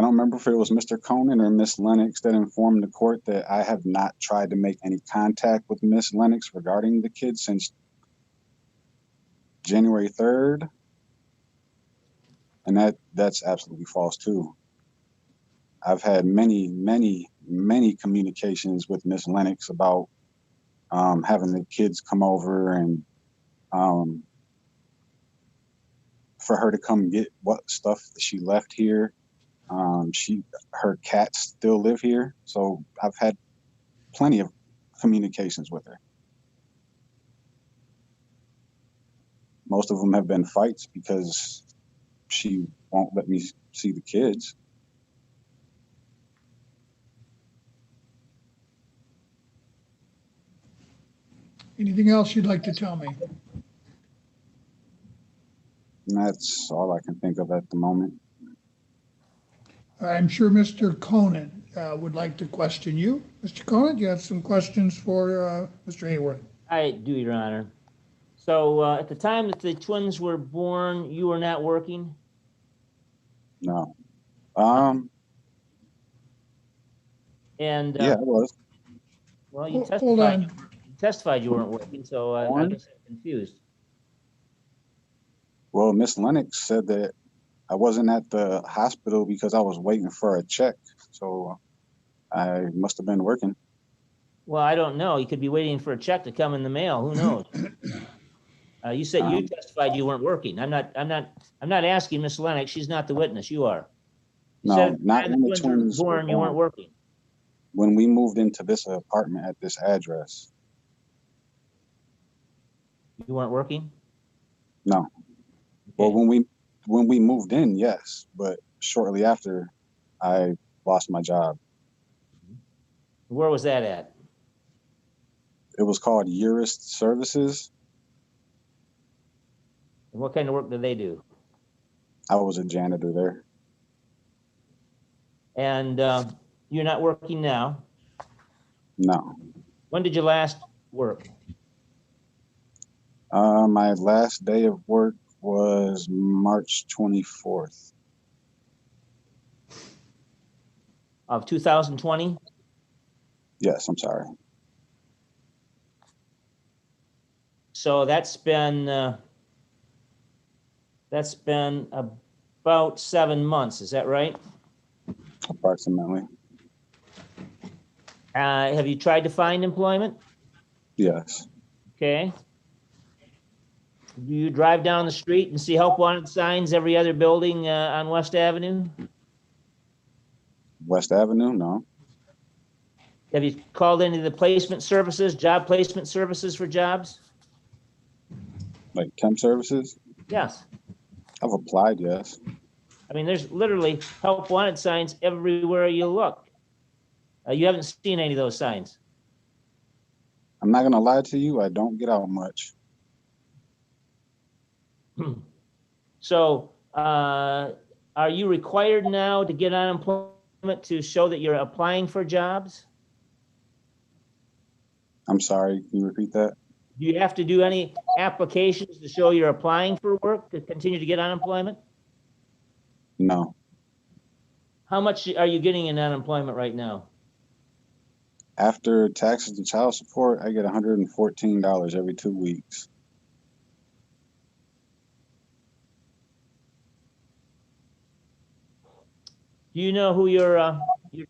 don't remember if it was Mr. Conan or Miss Lennox that informed the court that I have not tried to make any contact with Miss Lennox regarding the kids since January 3rd. And that's absolutely false too. I've had many communications with Miss Lennox about having the kids come over and for her to come get what stuff that she left here. Her cats still live here, so I've had plenty of communications with her. Most of them have been fights because she won't let me see the kids. Anything else you'd like to tell me? And that's all I can think of at the moment. I'm sure Mr. Conan would like to question you. Mr. Conan, do you have some questions for Mr. Hayworth? I do, Your Honor. So at the time that the twins were born, you were not working? No. And Yeah, I was. well, you Hold on. testified you weren't working, so I guess I'm confused. Well, Miss Lennox said that I wasn't at the hospital because I was waiting for a check. So I must have been working. Well, I don't know. You could be waiting for a check to come in the mail. Who knows? You said you testified you weren't working. I'm not asking Miss Lennox. She's not the witness. You are. You No, said not when the twins twins were born. You weren't working. When we moved into this apartment at this address. You weren't working? No. Okay. Well, when we moved in, yes, but shortly after, I lost my job. Where was that at? It was called Urist Services. And what kind of work did they do? I was a janitor there. And you're not working now? No. When did you last work? My last day of work was March 24th. Of 2020? Yes, I'm sorry. So that's been about 7 months. Is that right? Approximately. Have you tried to find employment? Yes. Okay. Do you drive down the street and see help wanted signs every other building on West Avenue? West Avenue? No. Have you called any of the placement services, job placement services for jobs? Like temp services? Yes. I've applied, yes. I mean, there's literally help wanted signs everywhere you look. You haven't seen any of those signs. I'm not going to lie to you. I don't get out much. So, are you required now to get unemployment to show that you're applying for jobs? I'm sorry. Can you repeat that? Do you have to do any applications to show you're applying for work to continue to get unemployment? No. How much are you getting in unemployment right now? After taxes and child support, I get $114 every 2 weeks. Do you know who your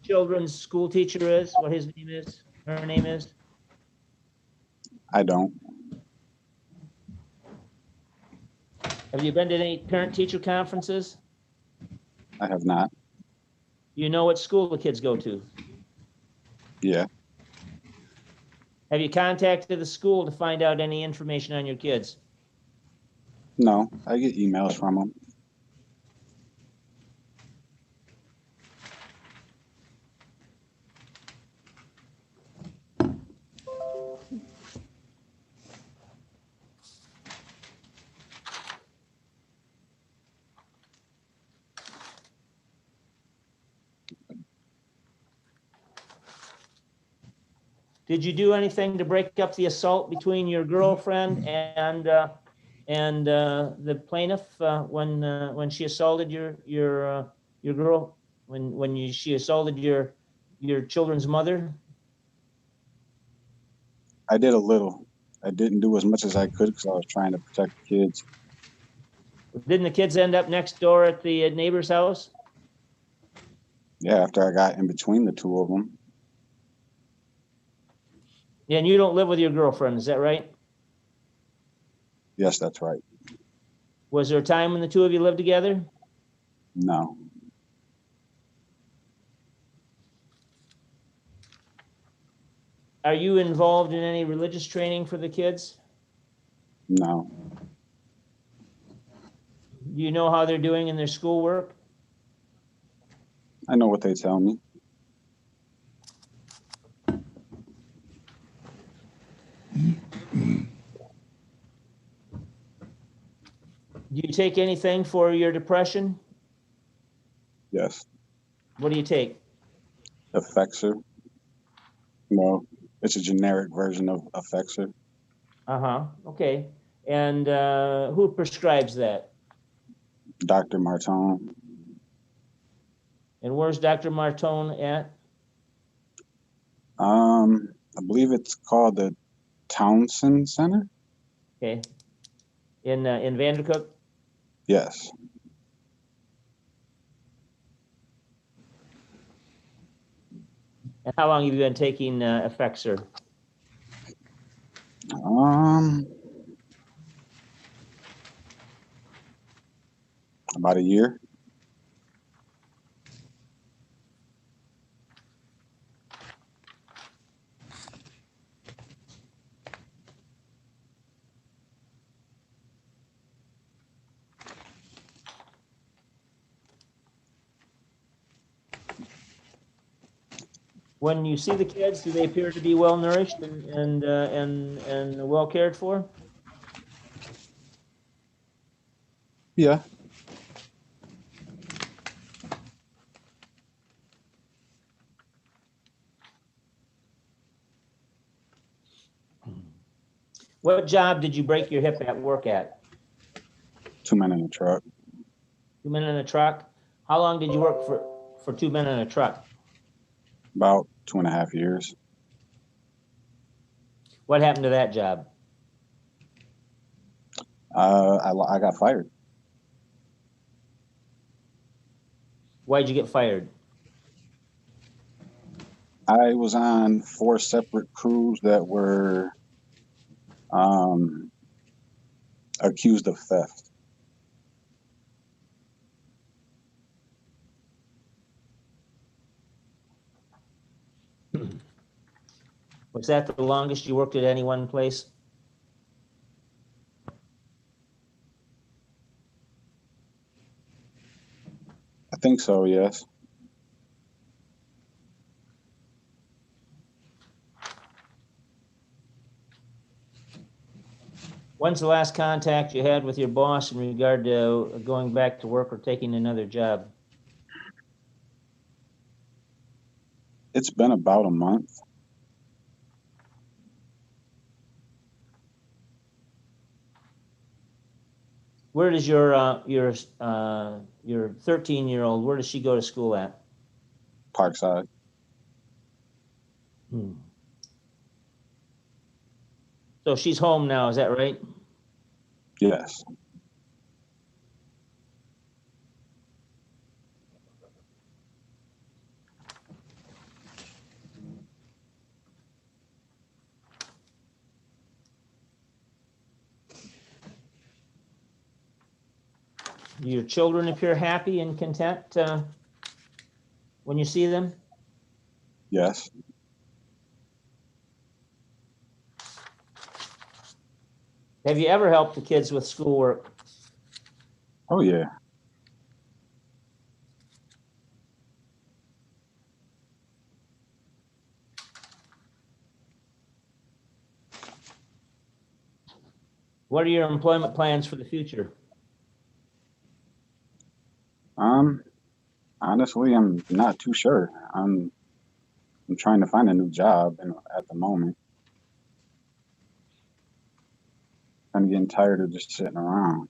children's school teacher is? What his name is? Her name is? I don't. Have you been to any parent-teacher conferences? I have not. Do you know what school the kids go to? Yeah. Have you contacted the school to find out any information on your kids? No, I get emails from them. Did you do anything to break up the assault between your girlfriend and the plaintiff when she assaulted your girl when she assaulted your children's mother? I did a little. I didn't do as much as I could because I was trying to protect the kids. Didn't the kids end up next door at the neighbor's house? Yeah, after I got in between the two of them. Yeah, and you don't live with your girlfriend, is that right? Yes, that's right. Was there a time when the two of you lived together? No, Are you involved in any religious training for the kids? no. Do you know how they're doing in their schoolwork? I know what they tell me. Do you take anything for your depression? Yes. What do you take? Effexor. Well, it's a generic version of Effexor. Uh-huh, okay. And who prescribes that? Dr. Martone. And where's Dr. Martone at? I believe it's called the Townsend Center. Okay. In Vandercook? Yes. And how long have you been taking Effexor? About a year. When you see the kids, do they appear to be well nourished and well cared for? Yeah. What job did you break your hip at work at? 2 men in a truck. 2 men in a truck? How long did you work for 2 men in a truck? About 2.5 years. What happened to that job? I got fired. Why'd you get fired? I was on 4 separate crews that were accused of theft. Was that the longest you worked at any one place? I think so, yes. When's the last contact you had with your boss in regard to going back to work or taking another job? It's been about a month. Where does your 13-year-old, where does she go to school at? Parkside. So she's home now, is that right? Yes. Do your children appear happy and content when you see them? Yes. Have you ever helped the kids with schoolwork? Oh, yeah. What are your employment plans for the future? Honestly, I'm not too sure. I'm I'm trying to find a new job at the moment. I'm getting tired of just sitting around.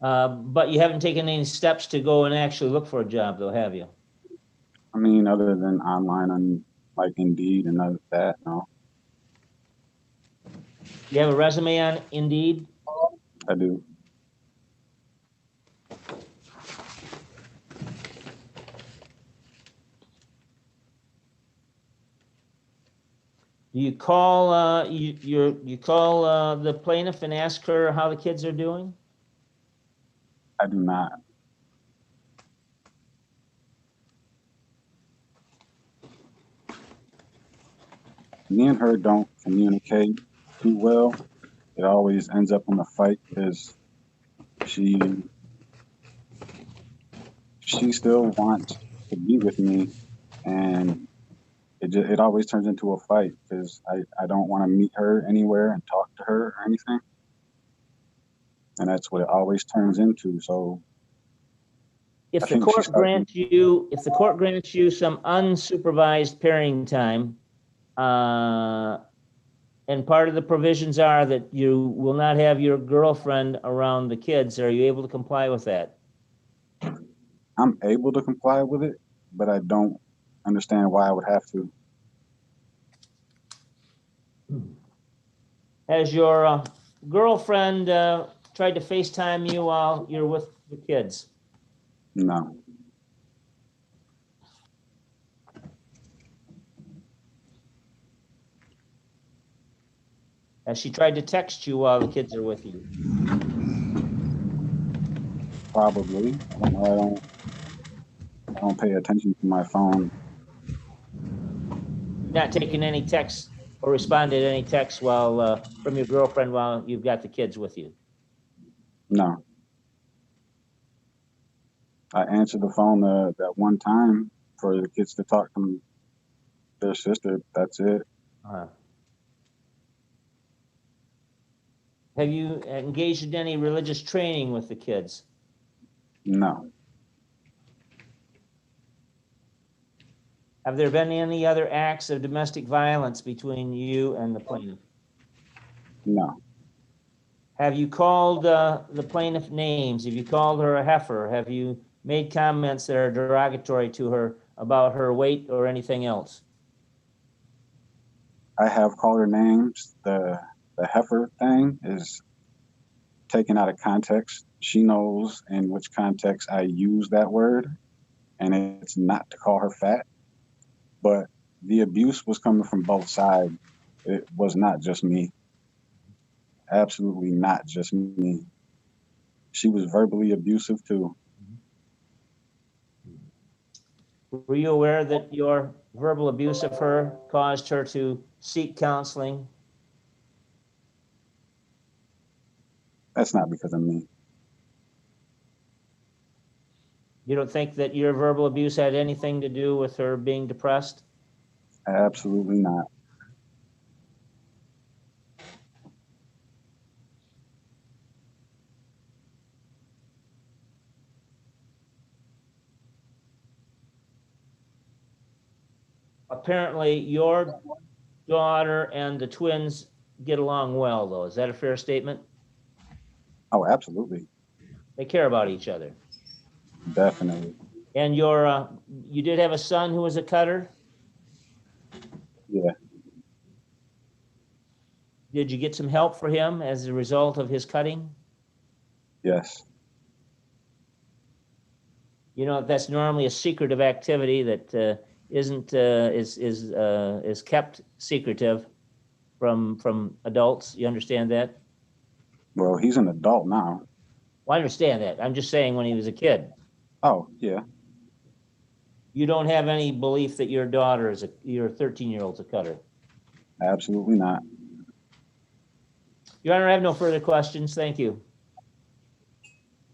But you haven't taken any steps to go and actually look for a job, though, have you? I mean, other than online on like Indeed and other that, no, You have a resume on Indeed? I do. Do you call you call the plaintiff and ask her how the kids are doing? I do not. Me and her don't communicate too well. It always ends up in a fight because she still wants to be with me, and it always turns into a fight because I don't want to meet her anywhere and talk to her or anything, and that's what it always turns into. So If I the think she's court grants you some unsupervised parenting time, and part of the provisions are that you will not have your girlfriend around the kids, are you able to comply with that? I'm able to comply with it, but I don't understand why I would have to. Has your girlfriend tried to FaceTime you while you're with the kids? No, Has she tried to text you while the kids are with you? probably. I don't know. I don't pay attention to my phone. Not taking any texts or responded to any texts while from your girlfriend while you've got the kids with you? No, I answered the phone that one time for the kids to talk to their sister. That's it. Uh-huh. Have you engaged in any religious training with the kids? No, Have there been any other acts of domestic violence between you and the plaintiff? no, Have you called the plaintiff names? Have you called her a heifer? Have you made comments that are derogatory to her about her weight or anything else? I have called her names. The heifer thing is taken out of context. She knows in which context I use that word, and it's not to call her fat. But the abuse was coming from both sides. It was not just me. Absolutely not just me. She was verbally abusive too. Were you aware that your verbal abuse of her caused her to seek counseling? That's not because of me. You don't think that your verbal abuse had anything to do with her being depressed? Absolutely not. Apparently, your daughter and the twins get along well, though. Is that a fair statement? Oh, absolutely. They care about each other. Definitely. And you did have a son who was a cutter? Yeah. Did you get some help for him as a result of his cutting? Yes. You know, that's normally a secretive activity that is kept secretive from adults. You understand that? Well, he's an adult now. Well, I understand that. I'm just saying when he was a kid. Oh, yeah. You don't have any belief that your daughter your 13-year-old's a cutter? Absolutely not. Your Honor, I have no further questions. Thank you.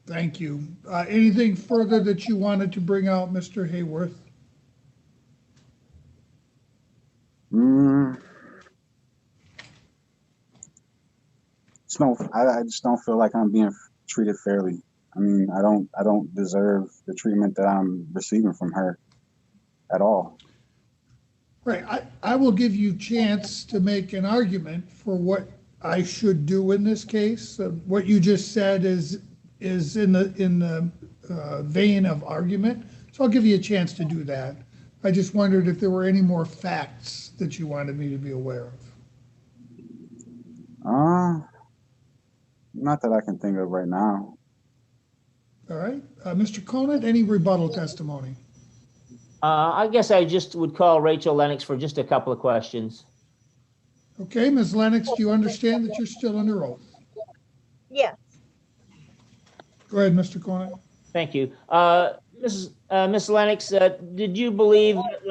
Thank you. Anything further that you wanted to bring out, Mr. Hayworth? I just don't feel like I'm being treated fairly. I mean, I don't deserve the treatment that I'm receiving from her at all. Right, I will give you chance to make an argument for what I should do in this case. What you just said is in the vein of argument, so I'll give you a chance to do that. I just wondered if there were any more facts that you wanted me to be aware of. Not that I can think of right now. All right, Mr. Conant, any rebuttal testimony? I guess I just would call Rachel Lennox for just a couple of questions. Okay, Ms. Lennox, do you understand that you're still under oath? Yes. Go ahead, Mr. Conant. Thank you. Miss Lennox, did you believe that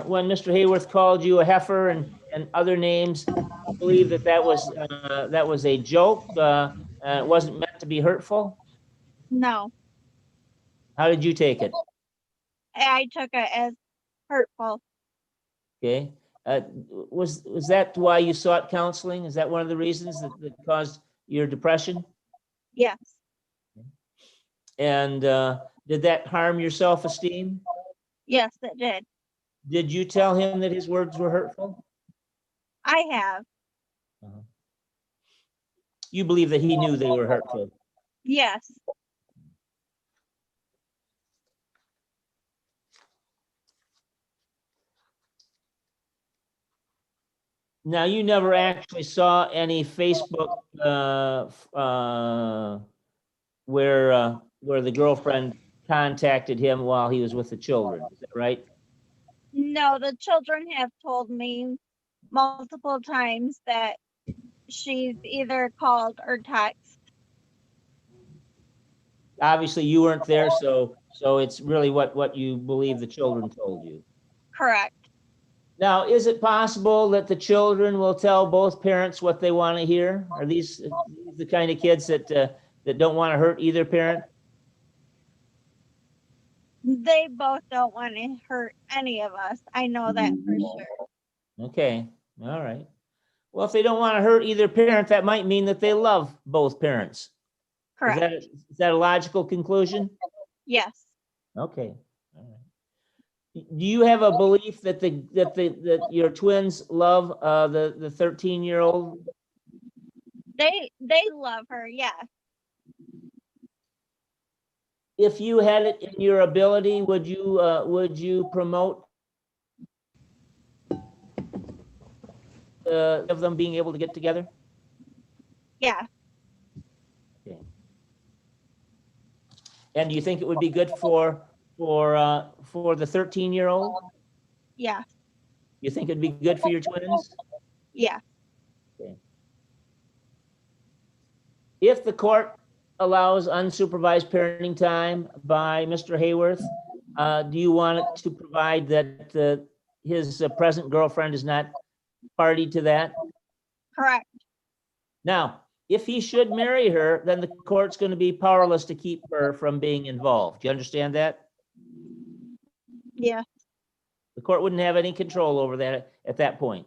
when Mr. Hayworth called you a heifer and other names, you believe that that was a joke? It wasn't meant to be hurtful? No, How did you take it? I took it as hurtful. Okay. Was that why you sought counseling? Is that one of the reasons that caused your depression? Yes. And did that harm your self-esteem? Yes, it did. Did you tell him that his words were hurtful? I have. You believe that he knew they were hurtful? Yes. Now, you never actually saw any Facebook where the girlfriend contacted him while he was with the children, is that right? No, the children have told me multiple times that she's either called or texted. Obviously, you weren't there, so it's really what you believe the children told you. Correct. Now, is it possible that the children will tell both parents what they want to hear? Are these the kind of kids that don't want to hurt either parent? They both don't want to hurt any of us. I know that for sure. Okay, all right. Well, if they don't want to hurt either parent, that might mean that they love both parents. Correct. Is that a logical conclusion? Yes. Okay. All right. Do you have a belief that that your twins love the 13-year-old? They love her. Yes. If you had it in your ability, would you promote of them being able to get together? Yeah. Okay. And do you think it would be good for the 13-year-old? Yeah. You think it'd be good for your twins? Yeah. Okay. If the court allows unsupervised parenting time by Mr. Hayworth, do you want it to provide that his present girlfriend is not party to that? Correct. Now, if he should marry her, then the court's going to be powerless to keep her from being involved. Do you understand that? Yeah. The court wouldn't have any control over that at that point.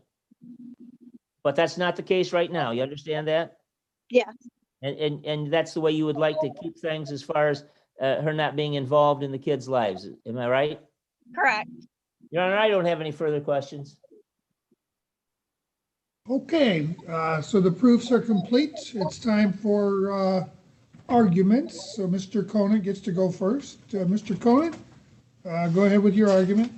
But that's not the case right now. You understand that? Yeah. And that's the way you would like to keep things as far as her not being involved in the kids' lives. Am I right? Correct. Your Honor, I don't have any further questions. Okay, so the proofs are complete. It's time for arguments. So Mr. Conant gets to go first. Mr. Conant, go ahead with your argument.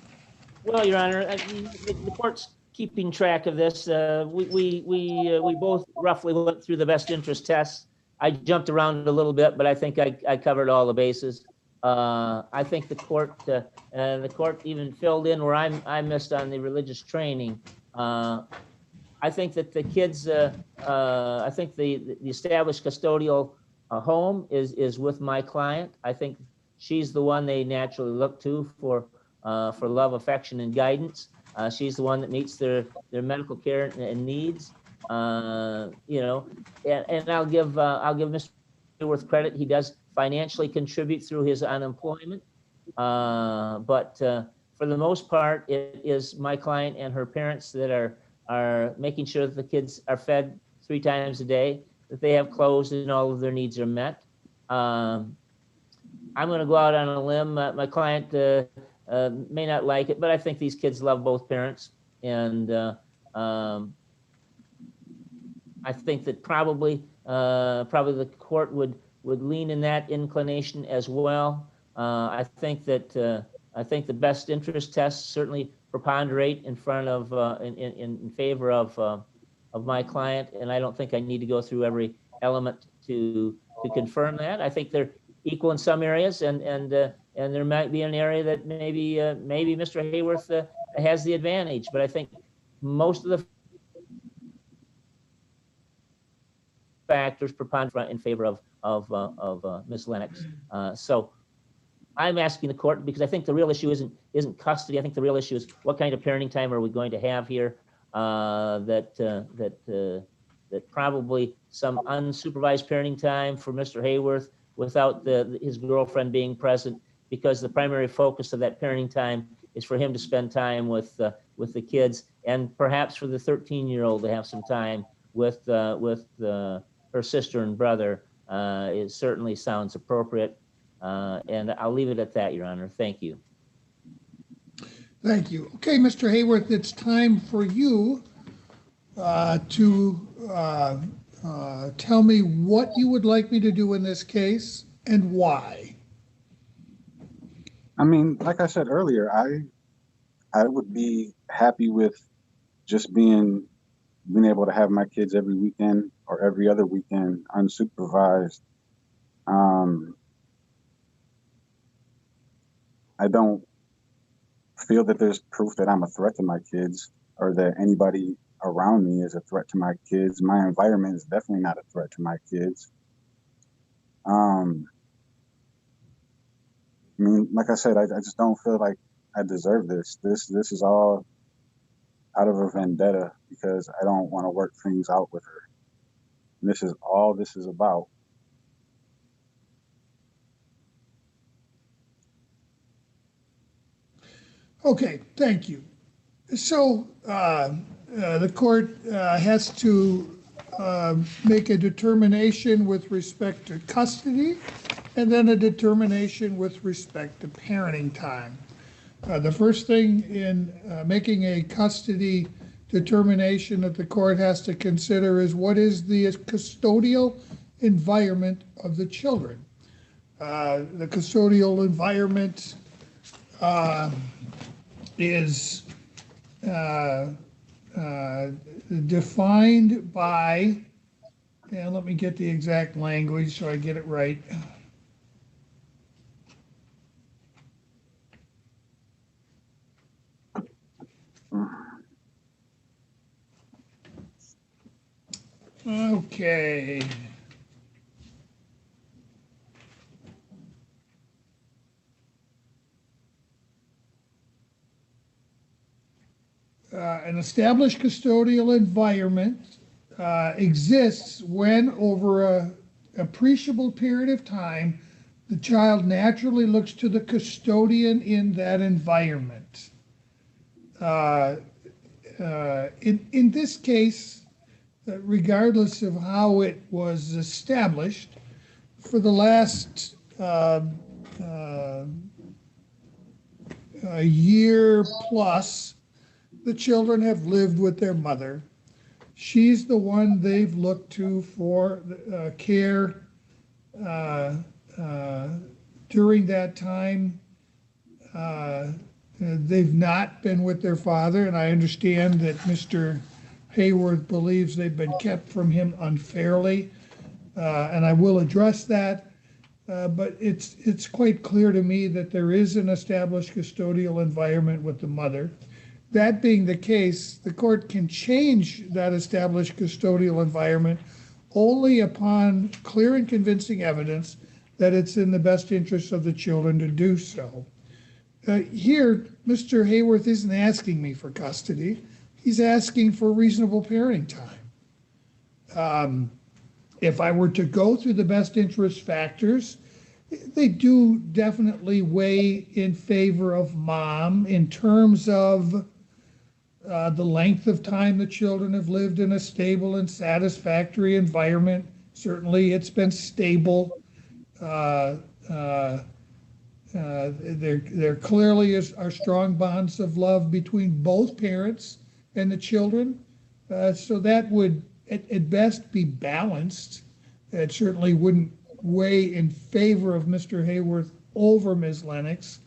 Well, Your Honor, the court's keeping track of this. We both roughly went through the best interest tests. I jumped around a little bit, but I think I covered all the bases. I think the court even filled in where I missed on the religious training. I think that the kids, I think the established custodial home is with my client. I think she's the one they naturally look to for love, affection, and guidance. She's the one that meets their medical care and needs. You know, and I'll give Mr. Hayworth credit. He does financially contribute through his unemployment, but for the most part, it is my client and her parents that are making sure that the kids are fed 3 times a day, that they have clothes, and all of their needs are met. I'm going to go out on a limb. My client may not like it, but I think these kids love both parents. And I think that probably the court would lean in that inclination as well. I think that I think the best interest tests certainly preponderate in front of in favor of my client, and I don't think I need to go through every element to confirm that. I think they're equal in some areas, and there might be an area that maybe Mr. Hayworth has the advantage, but I think most of the factors preponderate in favor of Ms. Lennox. So I'm asking the court because I think the real issue isn't custody. I think the real issue is what kind of parenting time are we going to have here? That probably some unsupervised parenting time for Mr. Hayworth without his girlfriend being present, because the primary focus of that parenting time is for him to spend time with the kids, and perhaps for the 13-year-old to have some time with her sister and brother. It certainly sounds appropriate. And I'll leave it at that, Your Honor. Thank you. Thank you. Okay, Mr. Hayworth, it's time for you to tell me what you would like me to do in this case and why. I mean, like I said earlier, I would be happy with just being able to have my kids every weekend or every other weekend unsupervised. I don't feel that there's proof that I'm a threat to my kids or that anybody around me is a threat to my kids. My environment is definitely not a threat to my kids. I mean, like I said, I just don't feel like I deserve this. This is all out of a vendetta because I don't want to work things out with her. And this is all this is about. Okay, thank you. So the court has to make a determination with respect to custody and then a determination with respect to parenting time. The first thing in making a custody determination that the court has to consider is what is the custodial environment of the children. The custodial environment is defined by, and let me get the exact language so I get it right. Okay. An established custodial environment exists when, over an appreciable period of time, the child naturally looks to the custodian in that environment. In this case, regardless of how it was established, for the last a year plus, the children have lived with their mother. She's the one they've looked to for care during that time. They've not been with their father, and I understand that Mr. Hayworth believes they've been kept from him unfairly, and I will address that. But it's quite clear to me that there is an established custodial environment with the mother. That being the case, the court can change that established custodial environment only upon clear and convincing evidence that it's in the best interest of the children to do so. Here, Mr. Hayworth isn't asking me for custody. He's asking for reasonable parenting time. If I were to go through the best interest factors, they do definitely weigh in favor of mom in terms of the length of time the children have lived in a stable and satisfactory environment. Certainly it's been stable. There clearly are strong bonds of love between both parents and the children. So that would, at best, be balanced. It certainly wouldn't weigh in favor of Mr. Hayworth over Ms. Lennox.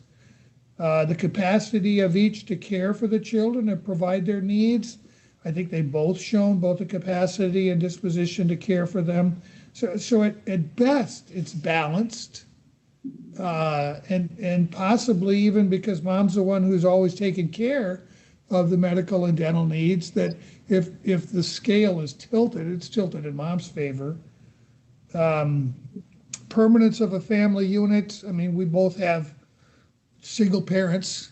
The capacity of each to care for the children and provide their needs. I think they both shown both the capacity and disposition to care for them. So at best, it's balanced. And possibly even because mom's the one who's always taken care of the medical and dental needs, that if the scale is tilted, it's tilted in mom's favor. Permanence of a family unit. I mean, we both have single parents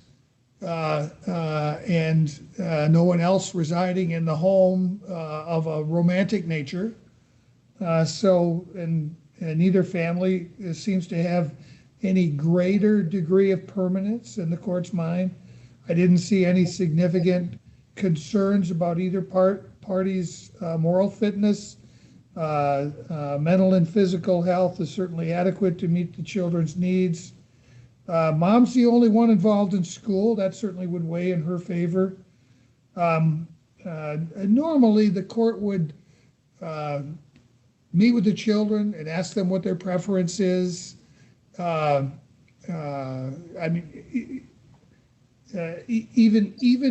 and no one else residing in the home of a romantic nature. And neither family seems to have any greater degree of permanence in the court's mind. I didn't see any significant concerns about either party's moral fitness. Mental and physical health is certainly adequate to meet the children's needs. Mom's the only one involved in school. That certainly would weigh in her favor. Normally, the court would meet with the children and ask them what their preference is. Even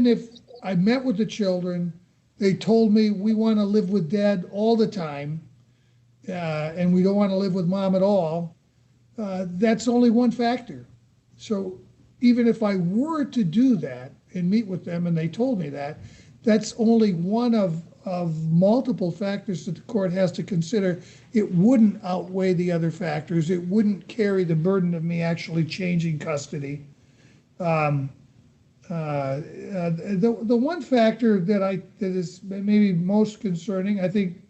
if I met with the children, they told me we want to live with dad all the time, and we don't want to live with mom at all. That's only one factor. So even if I were to do that and meet with them and they told me that, that's only one of multiple factors that the court has to consider. It wouldn't outweigh the other factors. It wouldn't carry the burden of me actually changing custody. The one factor that is maybe most concerning, I think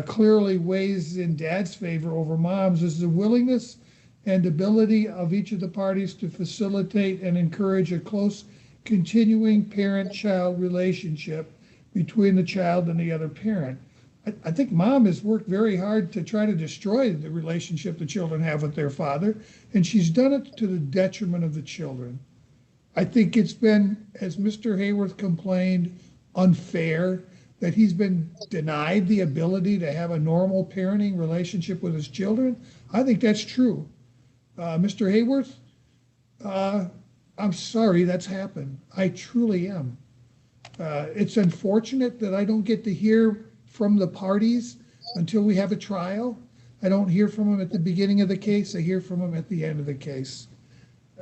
clearly weighs in dad's favor over mom's, is the willingness and ability of each of the parties to facilitate and encourage a close continuing parent-child relationship between the child and the other parent. I think mom has worked very hard to try to destroy the relationship the children have with their father, and she's done it to the detriment of the children. I think it's been, as Mr. Hayworth complained, unfair that he's been denied the ability to have a normal parenting relationship with his children. I think that's true. Mr. Hayworth, I'm sorry that's happened. I truly am. It's unfortunate that I don't get to hear from the parties until we have a trial. I don't hear from them at the beginning of the case. I hear from them at the end of the case.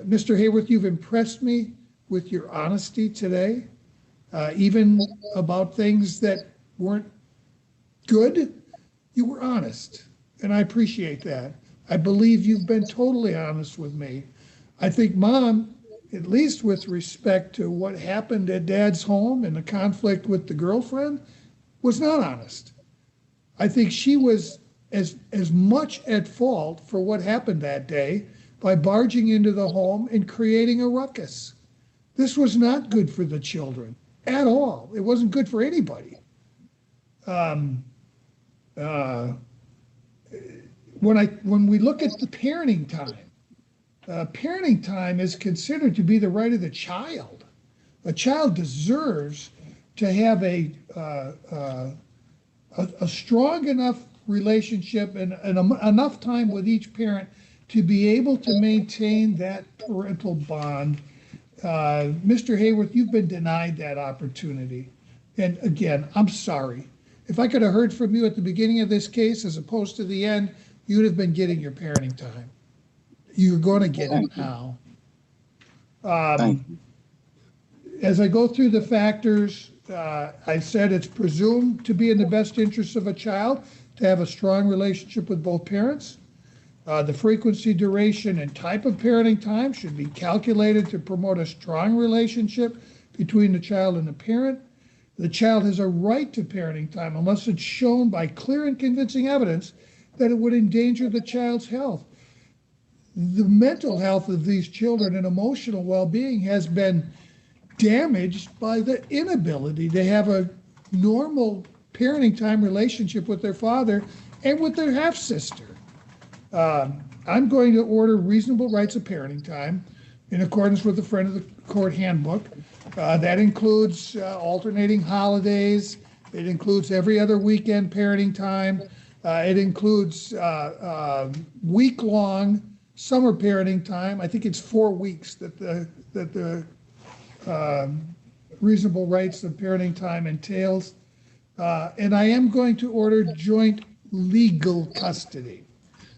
Mr. Hayworth, you've impressed me with your honesty today, even about things that weren't good. You were honest, and I appreciate that. I believe you've been totally honest with me. I think mom, at least with respect to what happened at dad's home and the conflict with the girlfriend, was not honest. I think she was as much at fault for what happened that day by barging into the home and creating a ruckus. This was not good for the children at all. It wasn't good for anybody. When we look at the parenting time is considered to be the right of the child. A child deserves to have a strong enough relationship and enough time with each parent to be able to maintain that parental bond. Mr. Hayworth, you've been denied that opportunity. And again, I'm sorry. If I could have heard from you at the beginning of this case as opposed to the end, you'd have been getting your parenting time. You're going to get it now. As I go through the factors, I said it's presumed to be in the best interest of a child to have a strong relationship with both parents. The frequency, duration, and type of parenting time should be calculated to promote a strong relationship between the child and the parent. The child has a right to parenting time unless it's shown by clear and convincing evidence that it would endanger the child's health. The mental health of these children and emotional well-being has been damaged by the inability to have a normal parenting time relationship with their father and with their half-sister. I'm going to order reasonable rights of parenting time in accordance with the friend of the court handbook. That includes alternating holidays. It includes every other weekend parenting time. It includes week-long summer parenting time. I think it's 4 weeks that the reasonable rights of parenting time entails. And I am going to order joint legal custody.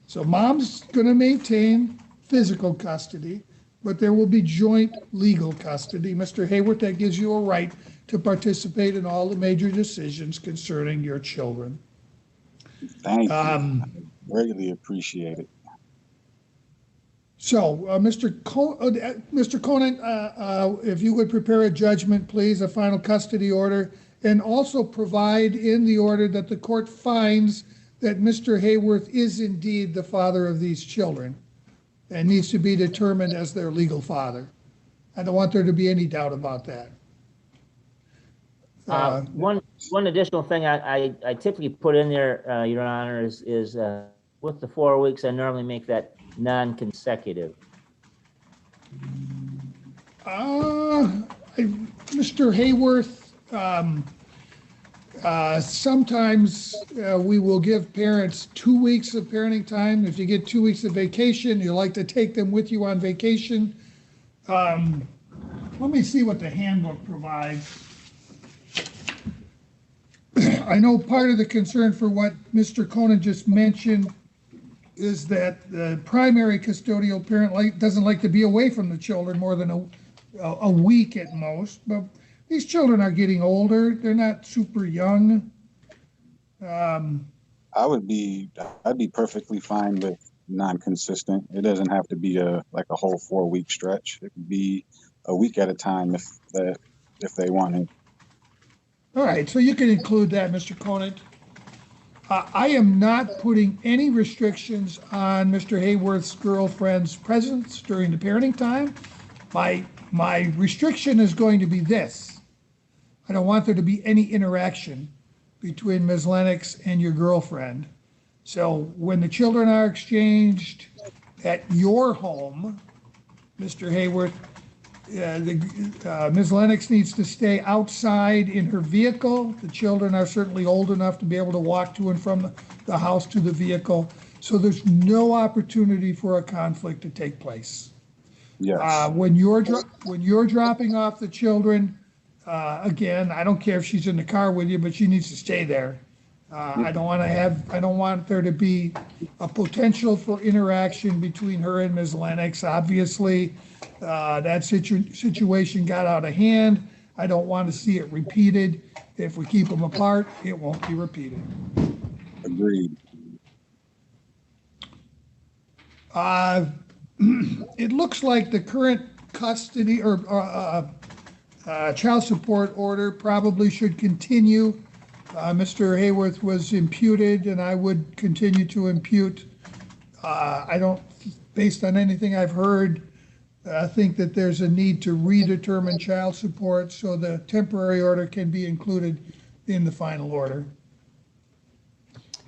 So mom's going to maintain physical custody, but there will be joint legal custody. Mr. Hayward, that gives you a right to participate in all the major decisions concerning your children. Thank you. Greatly appreciate it. So, Mr. Conan, if you would prepare a judgment, please, a final custody order, and also provide in the order that the court finds that Mr. Hayworth is indeed the father of these children and needs to be determined as their legal father. I don't want there to be any doubt about that. One additional thing I typically put in there, Your Honor, is with the 4 weeks, I normally make that non-consecutive. Mr. Hayworth, sometimes we will give parents 2 weeks of parenting time. If you get 2 weeks of vacation, you like to take them with you on vacation. Let me see what the handbook provides. I know part of the concern for what Mr. Conan just mentioned is that the primary custodial parent doesn't like to be away from the children more than a week at most, but these children are getting older. They're not super young. I'd be perfectly fine with non-consistent. It doesn't have to be like a whole 4 week stretch. It could be a week at a time if they want it. All right, so you can include that, Mr. Conant. I am not putting any restrictions on Mr. Hayworth's girlfriend's presence during the parenting time. My restriction is going to be this. I don't want there to be any interaction between Ms. Lennox and your girlfriend. So when the children are exchanged at your home, Mr. Hayworth, Ms. Lennox needs to stay outside in her vehicle. The children are certainly old enough to be able to walk to and from the house to the vehicle. So there's no opportunity for a conflict to take place. Yes. When you're dropping off the children, again, I don't care if she's in the car with you, but she needs to stay there. I don't want there to be a potential for interaction between her and Ms. Lennox. Obviously, that situation got out of hand. I don't want to see it repeated. If we keep them apart, it won't be repeated. Agreed. It looks like the current custody or child support order probably should continue. Mr. Hayworth was imputed, and I would continue to impute. I don't, based on anything I've heard, think that there's a need to redetermine child support, so the temporary order can be included in the final order.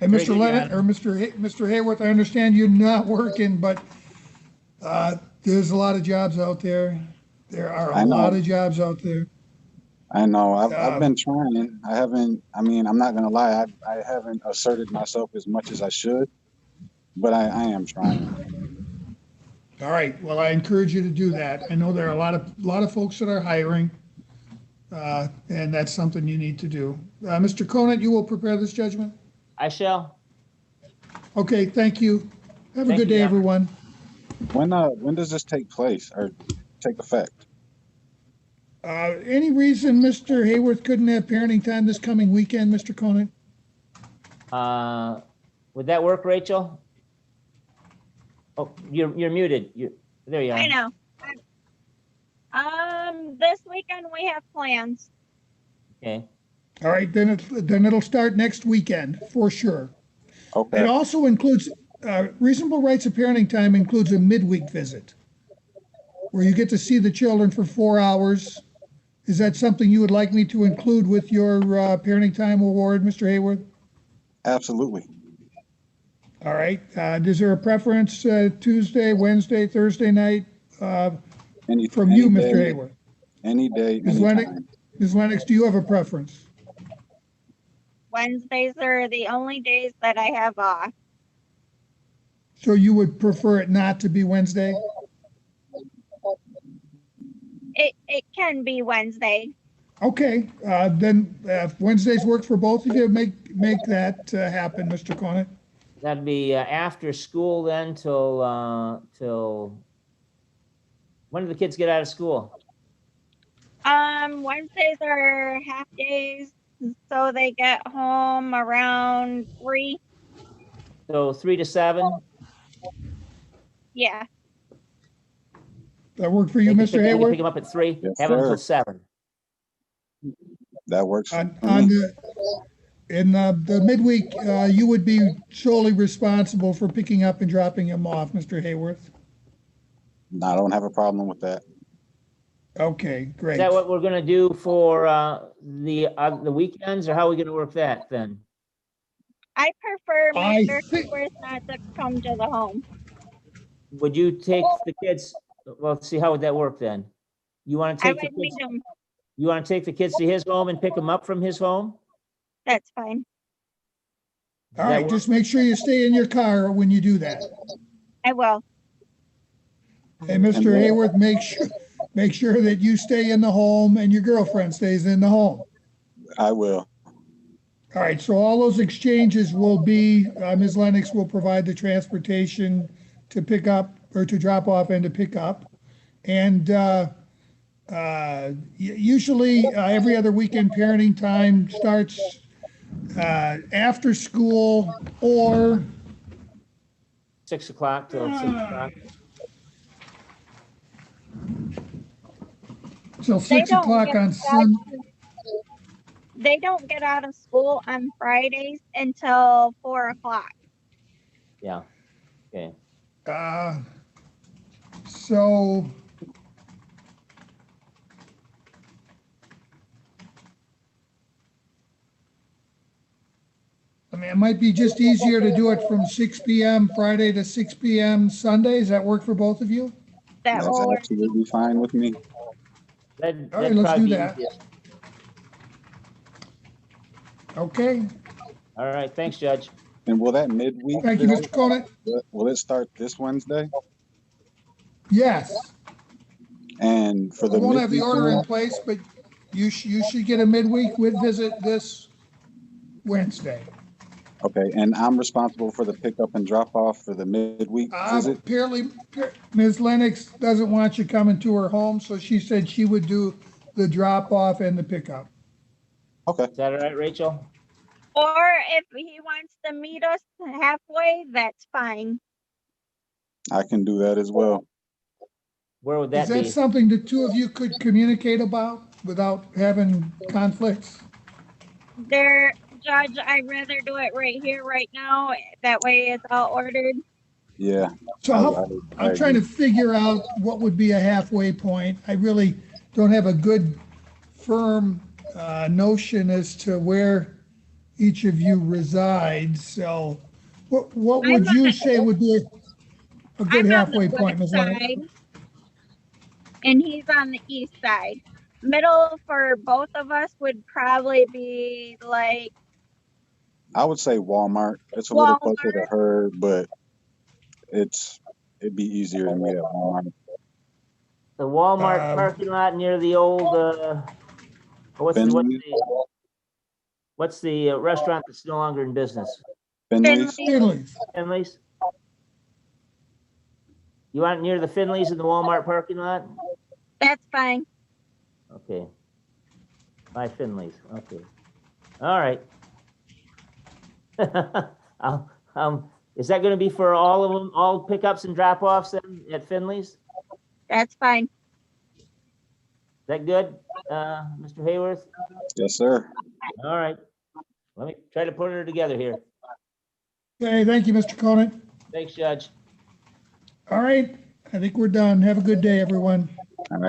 And Mr. Lennon, or Mr. Hayworth, I understand you're not working, but there's a lot of jobs out there. There are a lot of jobs out there. I know. I've been trying. I'm not going to lie. I haven't asserted myself as much as I should, but I am trying. All right. Well, I encourage you to do that. I know there are a lot of folks that are hiring, and that's something you need to do. Mr. Conant, you will prepare this judgment? I shall. Okay. Thank you. Have a good day, everyone. When does this take place or take effect? Any reason Mr. Hayworth couldn't have parenting time this coming weekend, Mr. Conant? Would that work, Rachel? Oh, you're muted. There you are. I know. This weekend we have plans. Okay. All right, then it'll start next weekend for sure. Okay. It also includes reasonable rights of parenting time includes a midweek visit where you get to see the children for 4 hours. Is that something you would like me to include with your parenting time award, Mr. Hayworth? Absolutely. All right, is there a preference, Tuesday, Wednesday, Thursday night, from you, Mr. day, Hayward? any day, Ms. Lennox, anytime. Ms. Lennox, do you have a preference? Wednesdays are the only days that I have off. So you would prefer it not to be Wednesday? It can be Wednesday. Okay, then if Wednesdays work for both of you, make that happen, Mr. Conant. That'd be after school then till, when do the kids get out of school? Wednesdays are half days, so they get home around 3. So 3 to 7? Yeah. That work for you, They can Mr. pick Hayward? them up at 3, Yes, have them till sir. 7. That works On for me. in the midweek, you would be solely responsible for picking up and dropping him off, Mr. Hayworth? I don't have a problem with that. Okay, Is great. that what we're gonna do for the weekends, or how are we gonna work that then? I prefer I Mr. think- Haworth not to come to the home. Would you take the kids, well, let's see, how would that work then? You wanna I take the would meet kids, him. you wanna take the kids to his home and pick them up from his home? That's fine. All that right, work? just make sure you stay in your car when you do that. I will. Hey, Mr. Hayworth, make sure that you stay in the home and your girlfriend stays in the home. I will. All right, so all those exchanges will be, Ms. Lennox will provide the transportation to pick up or to drop off and to pick up. And usually every other weekend parenting time starts after school or 6 o'clock till 6 o'clock? till They 6 don't o'clock get on out- Sunday. They don't get out of school on Fridays until 4 o'clock. Yeah, okay. So I mean, it might be just easier to do it from 6 p.m. Friday to 6 p.m. Sunday. Does that work for both of you? That That's will work. absolutely fine with me. All right, That'd let's probably do be that. easiest. Okay. All right, thanks, Judge. And will that midweek Thank you, visit, Mr. Conant. will it start this Wednesday? Yes. And for I the won't have the midweek order in one, place, but you should get a midweek with visit this Wednesday. okay, and I'm responsible for the pickup and drop off for the midweek visit? Apparently, Ms. Lennox doesn't want you coming to her home, so she said she would do the drop off and the pickup. Okay, Is that all right, Rachel? Or if he wants to meet us halfway, that's fine. I can do that as well. Where would Is that that be? something the two of you could communicate about without having conflicts? There, Judge, I'd rather do it right here, right now. That way it's all ordered. Yeah. So I'm trying to figure out what would be a halfway point. I really don't have a good firm notion as to where each of you resides. So what would you say would be a good I'm halfway on the point, west Ms. Lennox? side, and he's on the east side. Middle for both of us would probably be like I would say Walmart. It's a little closer to Walmart. her, but it'd be easier to meet at Walmart. The Walmart parking lot near the old, what's the restaurant that's no longer in business? Finley's? Finley's. Finley's? You want it near the Finley's in the Walmart parking lot? That's fine. Okay. By Finley's, okay. All right. Is that gonna be for all of them, all pickups and drop-offs then at Finley's? That's fine. Is that good, Mr. Hayworth? Yes, sir. All right. Let me try to put her together here. Okay, thank you, Mr. Conant. Thanks, Judge. All right, I think we're done. Have a good day, everyone. All right.